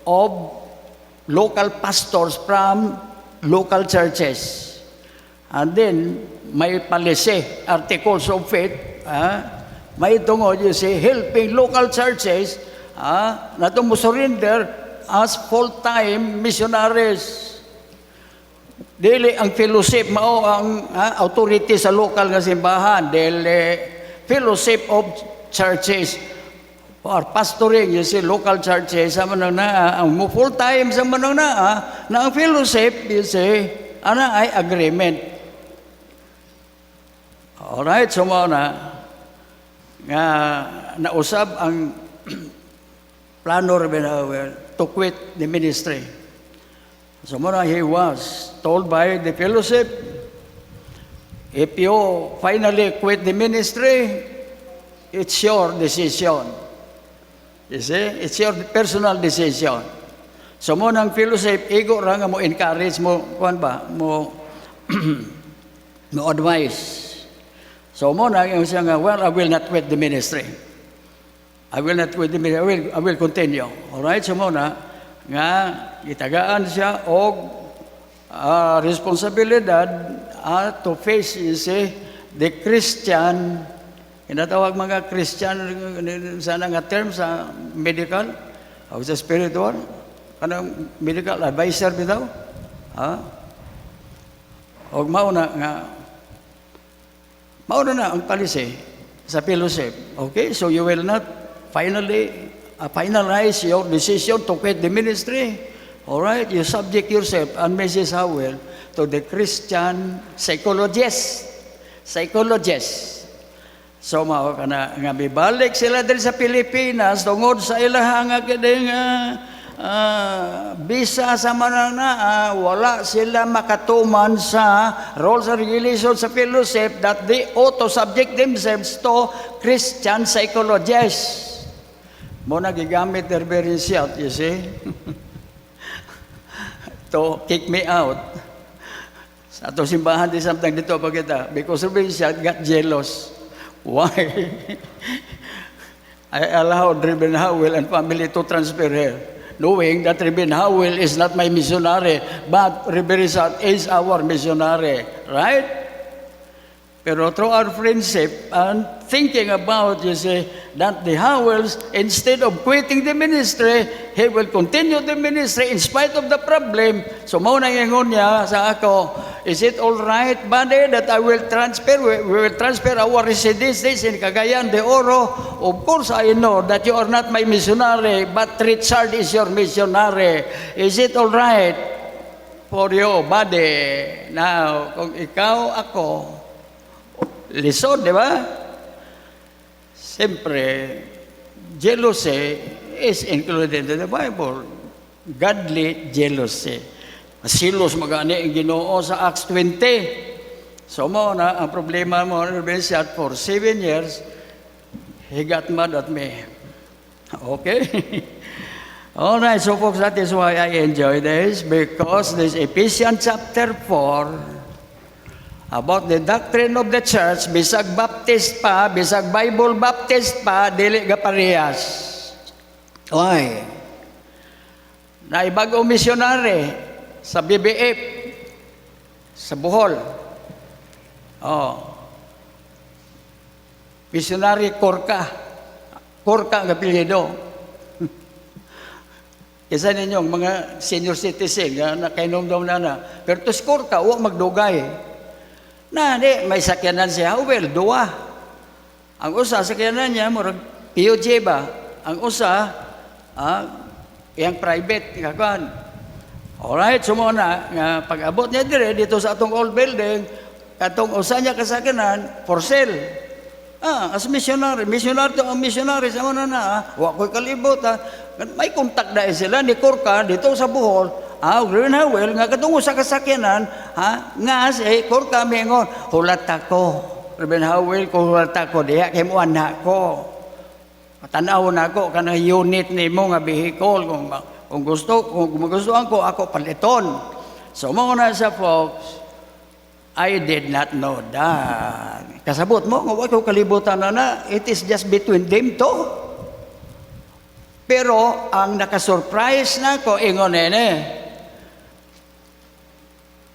of local pastors from local churches. And then, may policy, articles of faith, may tungod you say, helping local churches na surrender as full-time missionaries. Dili ang fellowship mao ang authority sa local nga simbahan, dili fellowship of churches or pastoring, you see, local churches sa manang ang full-time sa manang na ang fellowship, you see, ana ay agreement. Alright, so mao na nga nausab ang plano to quit the ministry. So muna he was told by the fellowship, if you finally quit the ministry, it's your decision. You see, it's your personal decision. So muna ang fellowship, igo ra nga mo encourage mo, kuan ba, mo mo advice. So muna yung siya nga, well, I will not quit the ministry. I will not quit the ministry. I will continue. Alright, so muna, nga itagaan siya og responsibilidad to face, you see, the Christian, inatawag mga Christian sana nga term sa medical o sa spiritual, kanang medical advisor bitaw, og mauna na ang policy sa fellowship. Okay, so you will not finalize your decision to quit the ministry. All right, you subject yourself and Mrs. Howell to the Christian psychologist. So mao kana nga mibalik sila diri sa Pilipinas tungod sa ilahang kiding bisa sa manana, wala sila makatuman sa rules and regulations sa fellowship that they ought to subject themselves to Christian psychologists. Mo nagigamit their very self, you see, to kick me out. Sa ato simbahan di samtang dito pa kita, because Reverend Siat got jealous. Why? I allowed Reverend Howell and family to transfer her, knowing that Reverend Howell is not my missionary, but Reverend Siat is our missionary, right? Pero through our friendship and thinking about, you see, that the Howells, instead of quitting the ministry, he will continue the ministry in spite of the problem. So mauna ingon niya sa ako, is it all right, buddy, that I will transfer, we will transfer our residences in Cagayan de Oro? Of course, I know that you are not my missionary, but Richard is your missionary. Is it all right for you, buddy? Now, kung ikaw, ako, lisod, di ba? Siyempre, jealousy is included in the Bible. Godly jealousy. Masilos magani ang Ginoo sa Acts 20. So mo na, ang problema mo, for 7 years, he got mad at me. Okay? Alright, so folks, that is why I enjoy this, because this Ephesians chapter 4, about the doctrine of the church, bisag Baptist pa, bisag Bible Baptist pa, dili ga parehas. Why? Naibag-o missionary sa BBF, sa Bohol. Missionary Korka. Korka ang apelyido. Isa ninyong mga senior citizen na kainom daw na. Pero to si Korka, huwag magdugay. May sakyanan siya, well, dua. Ang usa, sakyanan niya, murag POJ ba? Ang usa, yung private, kakuan. Alright, so muna, pag-abot niya dito sa atong old building, katong usa niya kasakyanan, for sale. As missionary to ang missionary, sa muna na, huwag ko'y kalibot, may kontak dahil sila ni Korka dito sa Bohol. Reverend Howell, nga katungo sa kasakyanan, nga si Korka mingon, hulat ako. Reverend Howell, kung hulat ako, diya, kay mo anak ko. Tanaw na ako, kanang unit ni mo nga vehicle, kung gustuhan ko, ako paliton. So, mga sa folks, I did not know that. Kasabot mo, nga ko kalibutan na, it is just between them two. Pero ang nakasurprise na ko, ingon nene,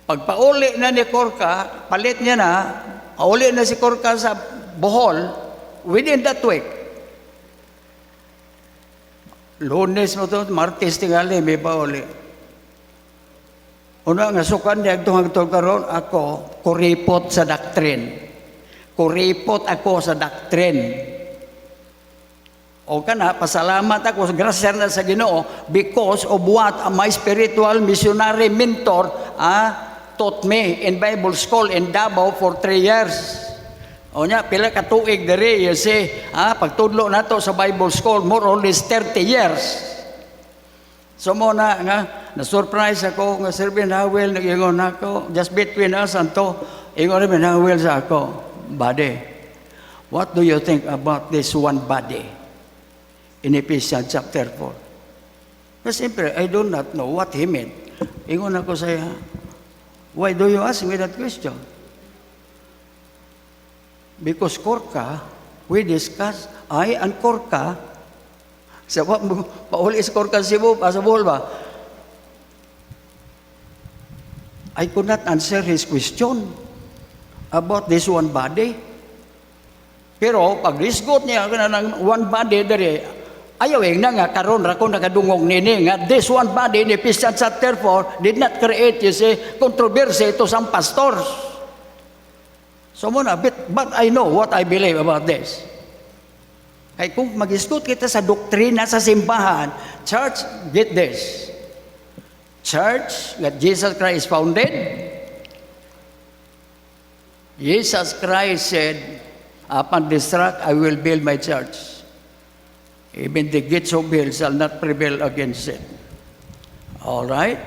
pagpauli na ni Korka, palit niya na, pauli na si Korka sa Bohol, within that week, Lunes mo to, Martes tingali, may pauli. Una nga sukan niya, hagtong karon ako, kuripot sa doctrine. Kuripot ako sa doctrine. O kana, pasalamat ako, grasya na sa Ginoo, because of what my spiritual missionary mentor taught me in Bible school in Davao for 3 years. O nya, pila ka tuig diri, you see, pagtudlo na to sa Bible school, more or less 30 years. So mo na nga, na-surprise ako, nga Sir Benawel, nag-ingon ako, just between us and to, ingon rin Benawel sa ako, buddy, what do you think about this one body in Ephesians chapter 4? But simply, I do not know what he meant. Ingon ako sa iya, why do you ask me that question? Because Korka, we discuss, I and Korka, sa pauli sa Korka sa Bohol ba? I could not answer his question about this one body. Pero pag risgot niya ng one body dari, ayaw na nga karon ra ko nakadungog nini nga this one body in Ephesians chapter 4 did not create, you see, controversy to some pastors. So muna, but I know what I believe about this. Kaya kung mag-istot kita sa doktrina sa simbahan, church, get this. Church that Jesus Christ founded, Jesus Christ said, upon this rock I will build my church. Even the gates of hell shall not prevail against it. All right?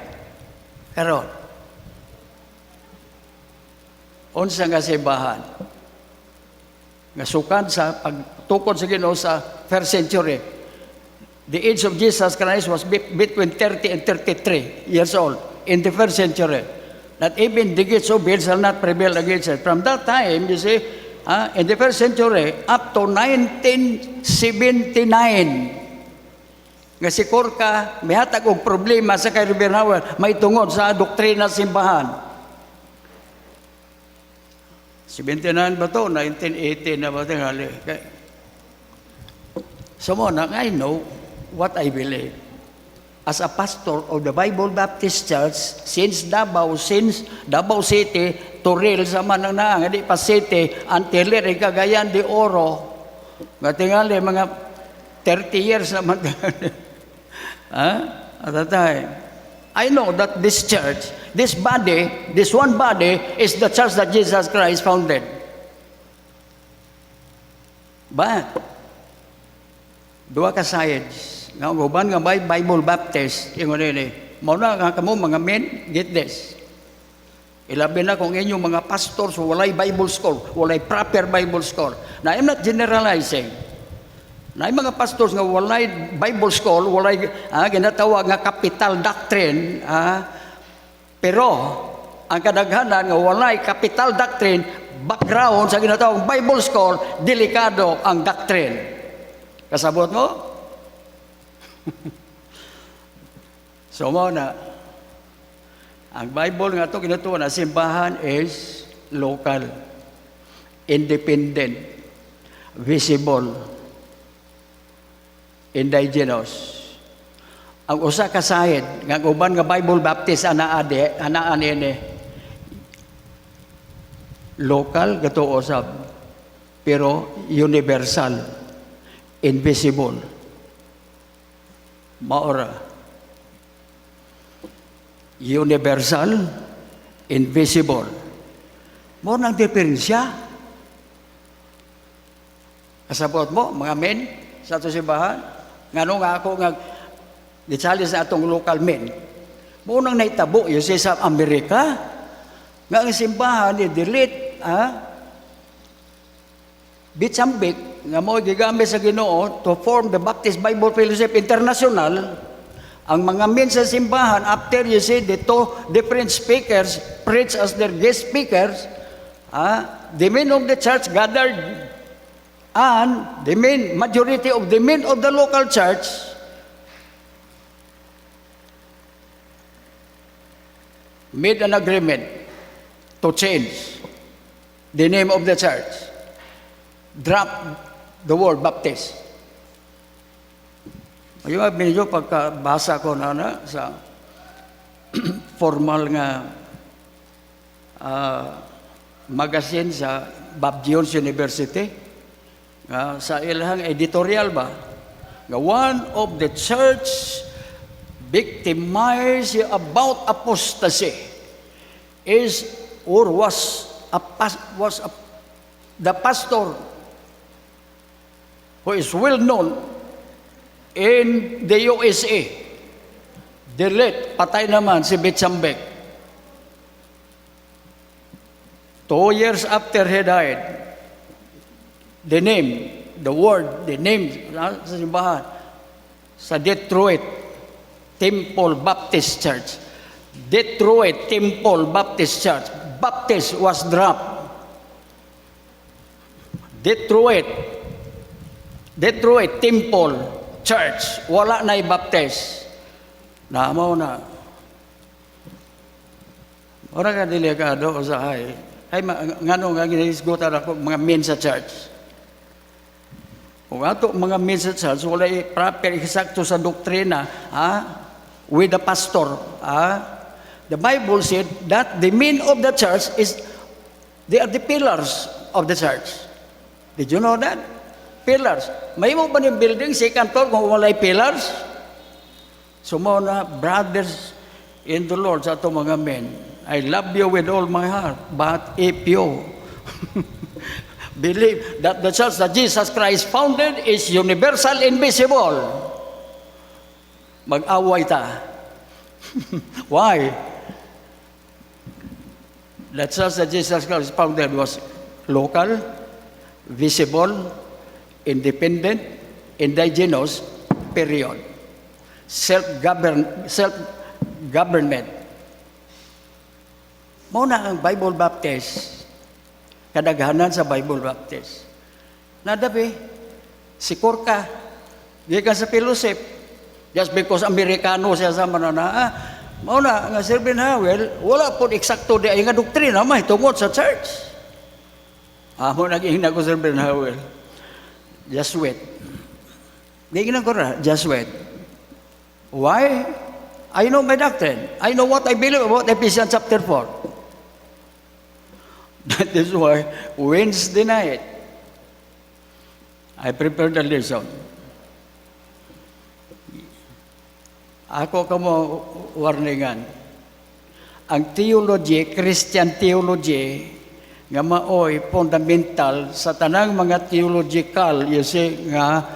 Karon, unsa nga simbahan nga sukan sa pagtukod sa Ginoo sa first century. The age of Jesus Christ was between 30 and 33 years old in the first century. That even the gates of hell shall not prevail against it. From that time, you see, in the first century, up to 1979, nga si Korka, may hatag og problema sa kay Rubenauer, may tungod sa doktrina simbahan. 79 ba to? 1980 na ba ito? So muna, I know what I believe. As a pastor of the Bible Baptist Church, since Davao City, Toril sa Manang di pa City, until Cagayan de Oro, nga tingali mga 30 years naman. At that time, I know that this church, this body, this one body, is the church that Jesus Christ founded. But, dua ka sides, nga uban nga Bible Baptist, yung mauna nga kamo mga men, get this. Ilabi na kung inyong mga pastors, walay Bible school, walay proper Bible school. Now, I'm not generalizing. Na mga pastors nga walay Bible school, walay ginatawag nga capital doctrine, pero ang kadaghanan nga walay capital doctrine, background sa ginatawag Bible school, delikado ang doctrine. Kasabot mo? So mo na, ang Bible nga ito ginatuwa na simbahan is local, independent, visible, indigenous. Ang usa ka side nga uban nga Bible Baptist anaan ini local gato usab pero universal, invisible. Maora universal, invisible. Mo nang diferensya. Kasabot mo mga men sa ato simbahan. Ngano nga ako nga gitsali sa atong local men. Munang naitabo yung sa Amerika, nga ang simbahan ni delete, bitsambik, nga mo gigamit sa Ginoo to form the Baptist Bible Fellowship International. Ang mga men sa simbahan, after you see the two different speakers preach as their guest speakers, the men of the church gathered, and the majority of the men of the local church made an agreement to change the name of the church. Drop the word Baptist. Ayun nga, medyo pagkabasa ko na sa formal nga magazine sa Bob Jones University, sa ilahang editorial ba, nga one of the church victimized about apostasy is or was the pastor who is well known in the USA. Delete, patay naman si Bitsambek. 2 years after he died, the name sa simbahan, sa Detroit Temple Baptist Church. Detroit Temple Baptist Church. Baptist was dropped. Detroit Temple Church. Wala na i-baptist. Naamaw na. Ora ka delikado usahay. Ay, ngano nga ginahisgutan ako mga men sa church. Kung ato mga men sa church, wala proper eksakto sa doktrina, with the pastor. The Bible said that the men of the church they are the pillars of the church. Did you know that? Pillars. May mo ba yung building, second floor, kung wala pillars? So mga brothers in the Lord sa ato mga men, I love you with all my heart, but if you believe that the church that Jesus Christ founded is universal, invisible, mag-away ta. Why? The church that Jesus Christ founded was local, visible, independent, indigenous, period. Self-government. Muna ang Bible Baptist, kadaghanan sa Bible Baptist. Nadabi, si Korka, gikan sa fellowship, just because Amerikano siya sa manana, muna nga Sir Ben Howell, wala po eksakto di ay nga doktrina, may tungod sa church. Mo naging ko Sir Ben Howell, just wait. Giging ko ra, just wait. Why? I know my doctrine. I know what I believe about Ephesians chapter 4. That is why Wednesday night, I prepared a lesson. Ako kamo warningan. Ang theology, Christian theology, nga maoy fundamental sa tanang mga theological, nga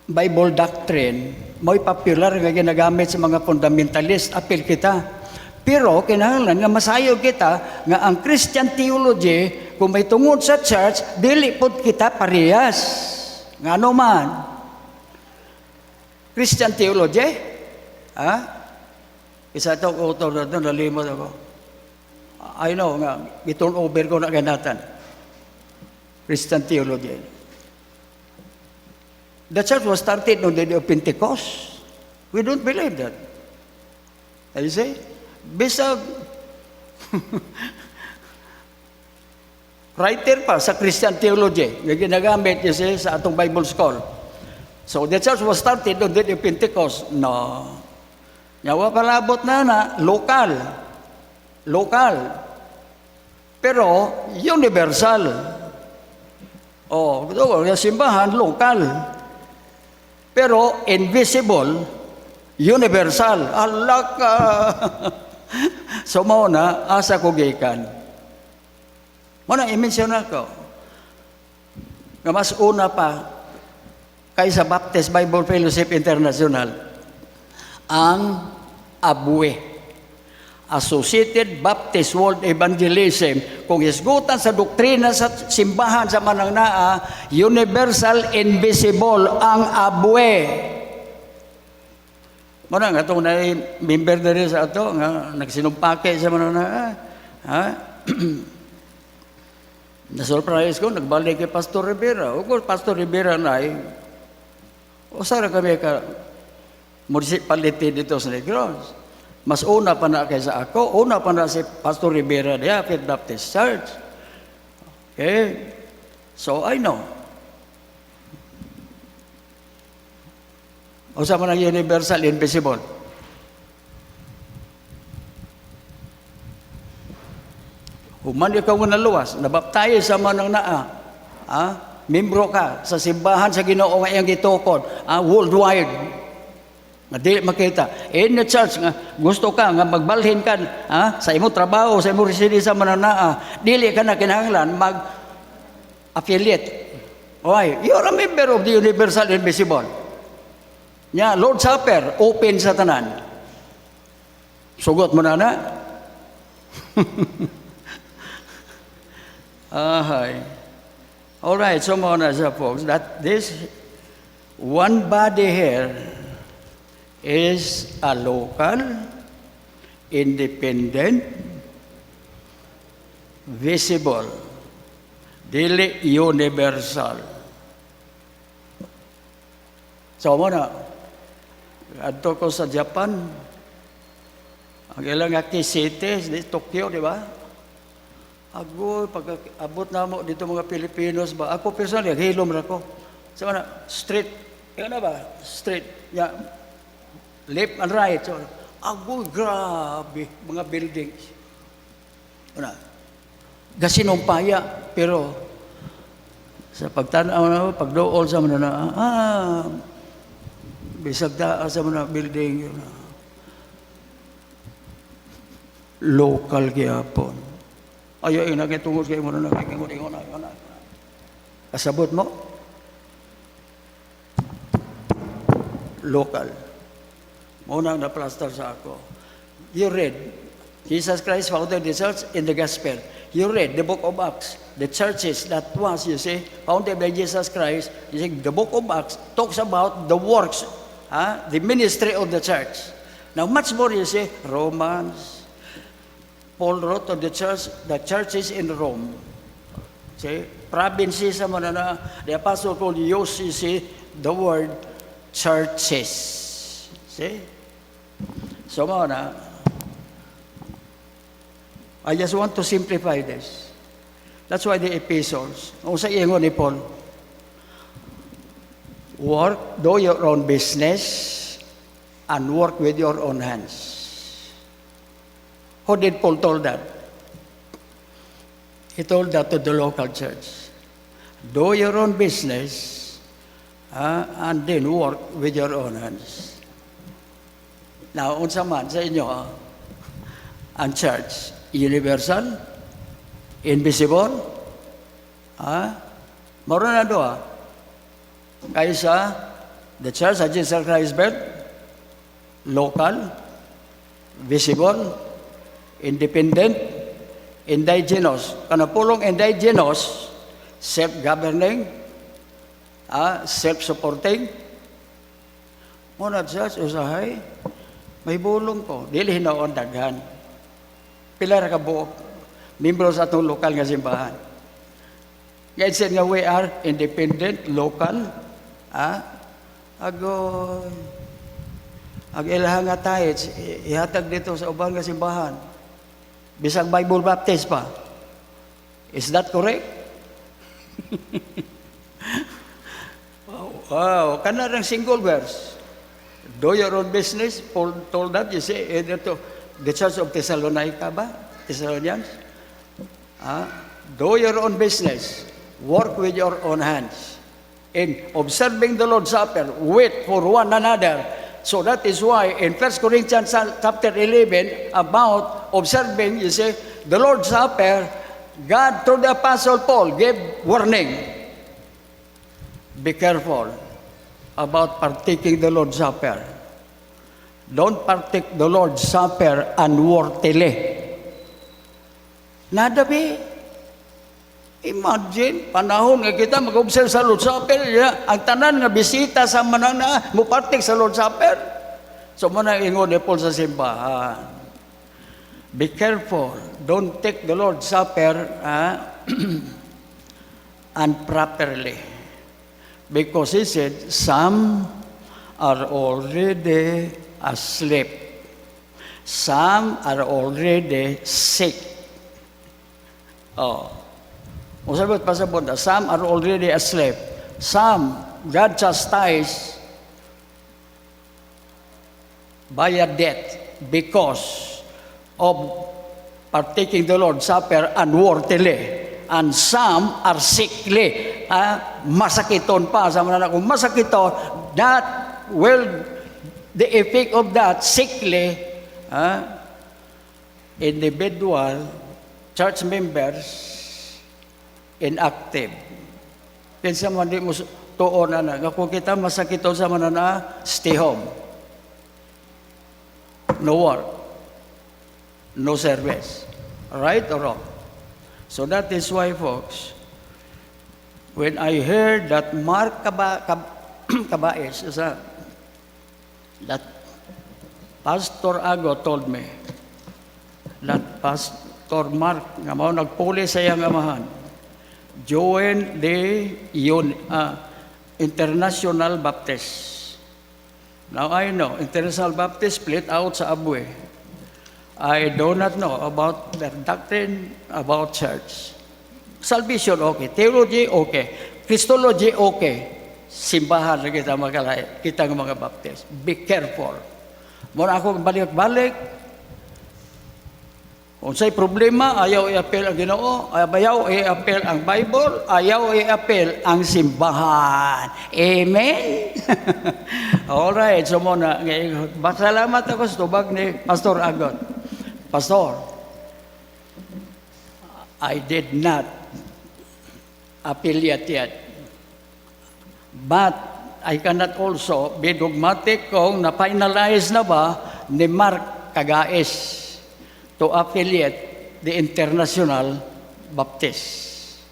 Bible doctrine, mo'y popular nga ginagamit sa mga fundamentalist, apil kita. Pero kinahanglan nga masayo kita nga ang Christian theology kung may tungod sa church, dili pod kita parehas. Ngano man? Christian theology? Isa itong author na ito, nalimot ako. I know nga, i-turn over ko na ganatan. Christian theology. The church was started on the day of Pentecost. We don't believe that. You see? Bisag writer pa sa Christian theology nga ginagamit kasi sa atong Bible school. So the church was started on the day of Pentecost. No. Yawa palabot na local. Pero universal. Ito yung simbahan, local. Pero invisible, universal. Alaka. So mauna, asa ko gikan. Muna, i-mention ako. Nga mas una pa, kaysa Baptist Bible Fellowship International, ang ABWE, Associated Baptist World Evangelism, kung isgutan sa doktrina sa simbahan sa manangnaa, universal, invisible, ang ABWE. Muna nga itong member na rin sa ito, nga nagsinumpake sa manangnaa. Na-surprise ko, nagbalik kay Pastor Rivera. O kung Pastor Rivera na usara kami ka municipality dito sa Negros. Mas una pa na kaysa ako, una pa na si Pastor Rivera diya, Faith Baptist Church. Okay? So, I know. O sa mga universal, invisible. Human ikaw nga naluwas, nabaptayo sa manang naa. Membro ka sa simbahan sa Ginoo nga iyang gitukod, worldwide. Nga dili makita. In the church nga gusto ka nga magbalhin ka sa imong trabaho, sa imong residency sa manang naa, dili ka na kinahanglan mag-affiliate. Why? You are a member of the universal invisible. Nya, Lord Supper, open sa tanan. Sugot mo na. Alright, so muna sa folks, that this one body here is a local, independent, visible, dili universal. So muna, adto ko sa Japan, ang ilang aki city, di Tokyo, di ba? Agoy, pag-abot na mo dito mga Pilipinos ba? Ako personally, hilom na ko. So, street, yun na ba? Street, yeah, left and right. So, agoy, grabe, mga buildings. Una, gasinumpaya, pero sa pagtanaw, pagdool sa mga na, bisag daa sa mga building, yun, local gyapon. Ayaw inagitungod kayo mo na ingon. Kasabot mo? Local. Muna na-plaster sa ako. You read, Jesus Christ founded the church in the gospel. You read the book of Acts. The churches that was, you see, founded by Jesus Christ. You see, the book of Acts talks about the works, the ministry of the church. Now, much more, you see, Romans, Paul wrote to the churches in Rome. See, provinces naman na, the Apostle Paul used, you see, the word churches. See? So, na, I just want to simplify this. That's why the epistles, kung sa ingon ni Paul, do your own business and work with your own hands. Who did Paul told that? He told that to the local church. Do your own business and then work with your own hands. Now, unsa man sa inyo, ang church, universal, invisible, maroon na doon, kaysa the church at Jesus Christ birth, local, visible, independent, indigenous. Kanapulong indigenous, self-governing, self-supporting. Muna church, usahay, may bulong ko. Dili hinaon daghan. Pila ra ka buok, membro sa atong lokal nga simbahan. Ngayon said nga we are independent, local, agoy. Ang ilaha nga tayo, ihatag dito sa ubang nga simbahan. Bisang Bible Baptist pa. Is that correct? Wow. Kanarang single verse. Do your own business. Paul told that, you see, to the church of Thessalonica ba? Thessalonians? Do your own business. Work with your own hands. In observing the Lord's Supper, wait for one another. So that is why in 1 Corinthians chapter 11, about observing, you see, the Lord's Supper, God through the Apostle Paul gave warning. Be careful about partaking the Lord's Supper. Don't partake the Lord's Supper unworthily. Nadabi. Imagine, panahon nga kita mag-observe sa Lord's Supper, ang tanan nga bisita sa manang na, mupartik sa Lord's Supper. So, muna ingon ni Paul sa simbahan. Be careful. Don't take the Lord's Supper unproperly. Because he said, some are already asleep. Some are already sick. Oh. Usabot pasabot, some are already asleep. Some, God chastised by a death because of partaking the Lord's Supper unworthily. And some are sickly. Masakiton pa. Sa mga kung masakiton, that will, the effect of that sickly, individual, church members, inactive. Kinsa man di mo tuon na kung kita masakiton sa mga na, stay home. No work. No service. Right or wrong? So that is why, folks, when I heard that Mark Cabaes, that Pastor Ago told me, that Pastor Mark, nga mao nagpuli sa iyang amahan, join the International Baptist. Now I know, International Baptist split out sa Abue. I do not know about their doctrine, about church. Salvation, okay. Theology, okay. Christology, okay. Simbahan na kita magalay, kita ng mga Baptist. Be careful. Muna ako balik-balik. Kung sa'y problema, ayaw i-appeal ang Ginoo, ayaw i-appeal ang Bible, ayaw i-appeal ang simbahan. Amen? Alright, so muna. Salamat ako sa tubag ni Pastor Agon. Pastor, I did not affiliate yet. But I cannot also be dogmatic kung na-finalize na ba ni Mark Cabaes to affiliate the International Baptist.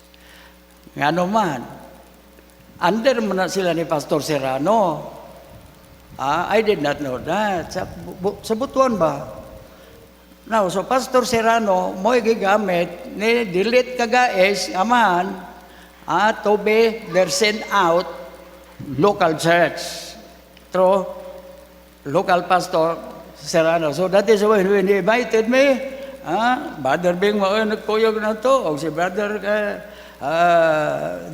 Nga naman, under mo na sila ni Pastor Serrano. I did not know that. Sa Butuan ba? Now, so Pastor Serrano, mo'y gigamit ni Delete Cabaes, amahan, to be their sent out local church through local Pastor Serrano. So that is when he invited me, Brother Bing, nagpuyog na to, o si Brother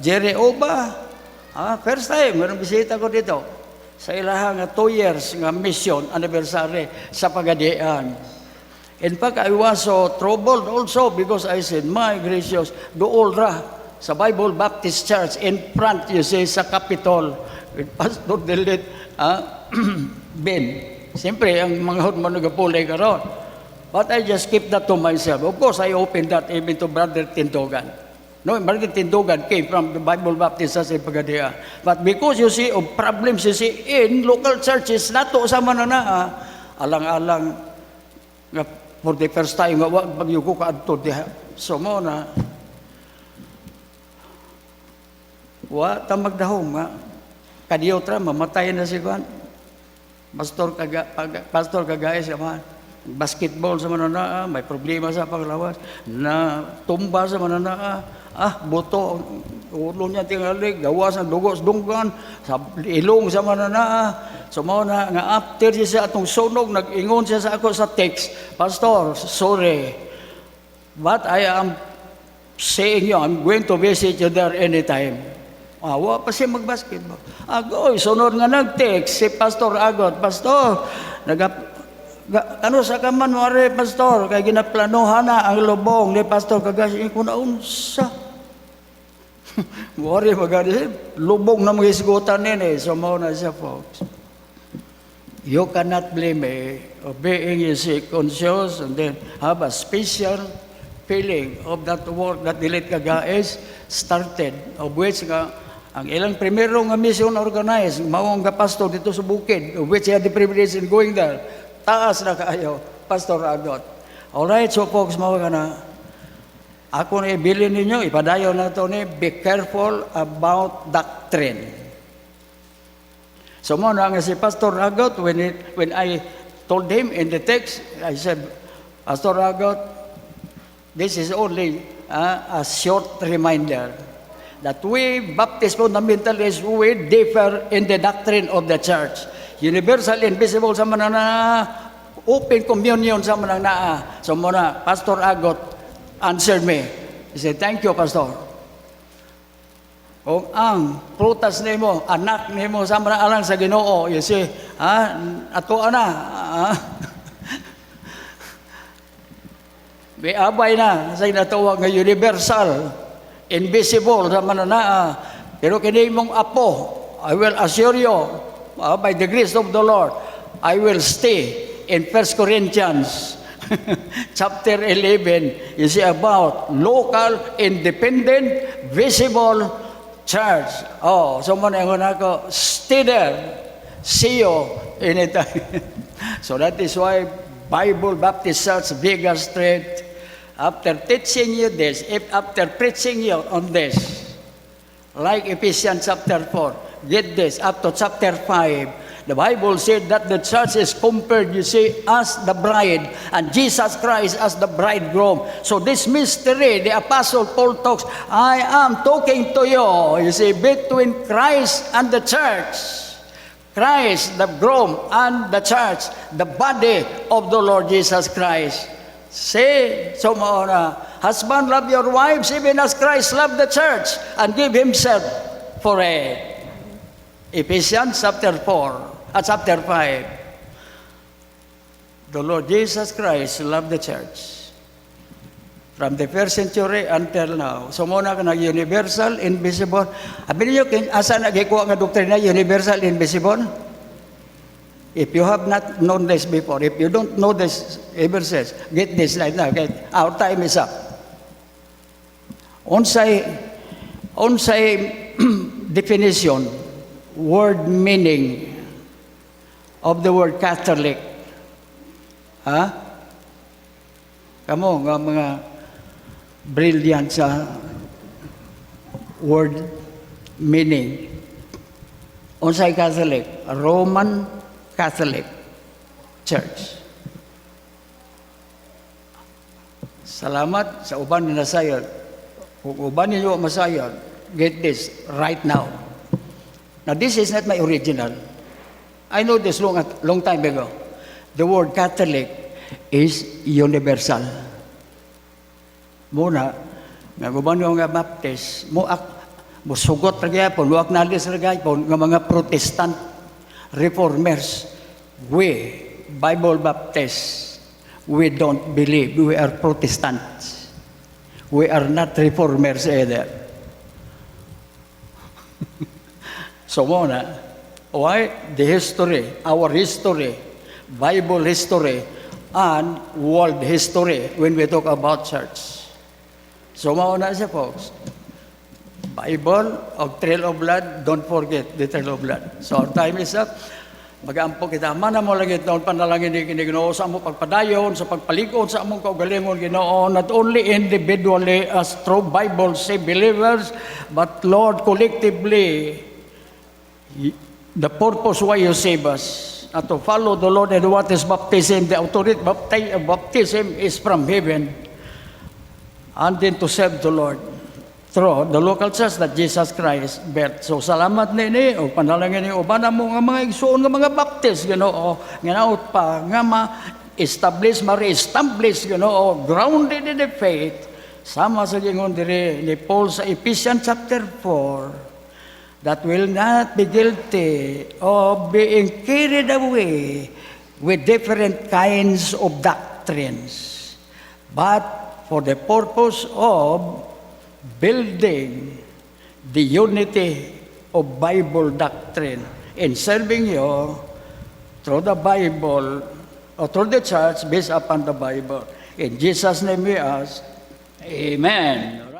Jerry Oba, first time, mayroong bisita ko dito, sa ilahang 2 years nga mission anniversary sa Pagadian. In fact, I was so troubled also because I said, my gracious, dool ra sa Bible Baptist Church in front, you see, sa Capitol, with Pastor Delete Ben. Siyempre, ang mga hod mo nagapulay ka ron. But I just keep that to myself. Of course, I opened that even to Brother Tindogan. No, Brother Tindogan came from the Bible Baptist Church in Pagadian. But because you see, of problems you see in local churches, nato sa manana, alang-alang, nga for the first time, wag magyuko ka adto diha. So mo na, wa ta magdahom nga, kadiyot ra, mamatay na si Juan. Pastor Cabaes, basketball sa mananaa, may problema sa paglawas, na tumba sa mananaa, buto, ulo niya tingali, gawas ang dugos dunggan, sa ilong sa mananaa. So mo na, nga after siya atong sunog, nag-ingon siya sa ako sa text, Pastor, sorry, but I am saying you, I'm going to visit you there anytime. Wa pa siya mag-basketball. Agoy, sunod nga nag-text si Pastor Agot, Pastor, ano sa kaman mo rin, Pastor, kaya ginaplanuhan na ang lubong ni Pastor Cabaes, kung naunsa. Wari maganda, lubong na mga isgutan nini, so mo na siya, folks. You cannot blame me of being conscious and then have a special feeling of that work that Delete Cabaes started, of which ang ilang primero nga mission organized, mao nga pastor dito sa bukid, of which I had the privilege in going there. Taas na kaayo, Pastor Agot. Alright, so folks, mao ka na. Ako na ibilin ninyo, ipadayo na ito ni, be careful about doctrine. So mo na nga si Pastor Agot, when I told him in the text, I said, Pastor Agot, this is only a short reminder that we Baptist fundamentalists, we differ in the doctrine of the church. Universal, invisible sa manana, Open communion sa manang naa. So muna, Pastor Agot answered me. He said, thank you, Pastor. Kung ang prutas nimo, anak nimo sa manang alang sa Ginoo, you see, ato ana, may abay na sa inatawag nga universal, invisible sa mananaa. Pero kini mong apo, I will assure you, by the grace of the Lord, I will stay in 1 Corinthians chapter 11, you see about local, independent, visible church. Oh, so man ang ako, stay there, see you anytime. So that is why Bible Baptist Church, Vegas Street, after teaching you this, after preaching you on this, like Ephesians chapter 4, get this, up to chapter 5, the Bible said that the church is compared, you see, as the bride, and Jesus Christ as the bridegroom. So this mystery, the Apostle Paul talks, I am talking to you, you see, between Christ and the church. Christ, the groom, and the church, the body of the Lord Jesus Christ. Say, so husband, love your wives, even as Christ loved the church and give himself for it. Ephesians chapter 4, chapter 5. The Lord Jesus Christ loved the church from the first century until now. So muna ka nag-universal, invisible. Abin niyo, asa nagikuha nga doktrina, universal, invisible? If you have not known this before, if you don't know this ever says, get this right now. Okay? Our time is up. Unsay definition, word meaning of the word Catholic. Kamo nga mga brilliant sa word meaning. Unsay Catholic? Roman Catholic Church. Salamat sa uban na nasayod. Kung uban ninyo masayod, get this right now. Now this is not my original. I know this long time ago. The word Catholic is universal. Muna, nga uban nyo nga Baptist, musugot nagyapon, luwak nalis nagyapon, nga mga Protestant, Reformers, we, Bible Baptists, we don't believe. We are Protestants. We are not Reformers either. So muna, why? The history, our history, Bible history, and world history when we talk about church. So muna siya, folks. Bible of Trail of Blood, don't forget the Trail of Blood. So our time is up. Mag-aampo kita. Mana mo lang ito, panalangin ni Ginoo sa among pagpadayon, sa pagpalikod sa among kaugalingon Ginoo, not only individually as true Bible say believers, but Lord, collectively, the purpose why you save us, to follow the Lord and what is baptism, the authority of baptism is from heaven, and then to serve the Lord through the local church that Jesus Christ birthed. So salamat nini o panalangin ni uban mo nga mga igsoon nga mga Baptist Ginoo nga naot pa nga ma-establish Ginoo grounded in the faith sama sa gingon diri ni Paul sa Ephesians chapter 4 that will not be guilty of being carried away with different kinds of doctrines, but for the purpose of building the unity of Bible doctrine in serving you through the Bible or through the church based upon the Bible. In Jesus' name we ask, Amen.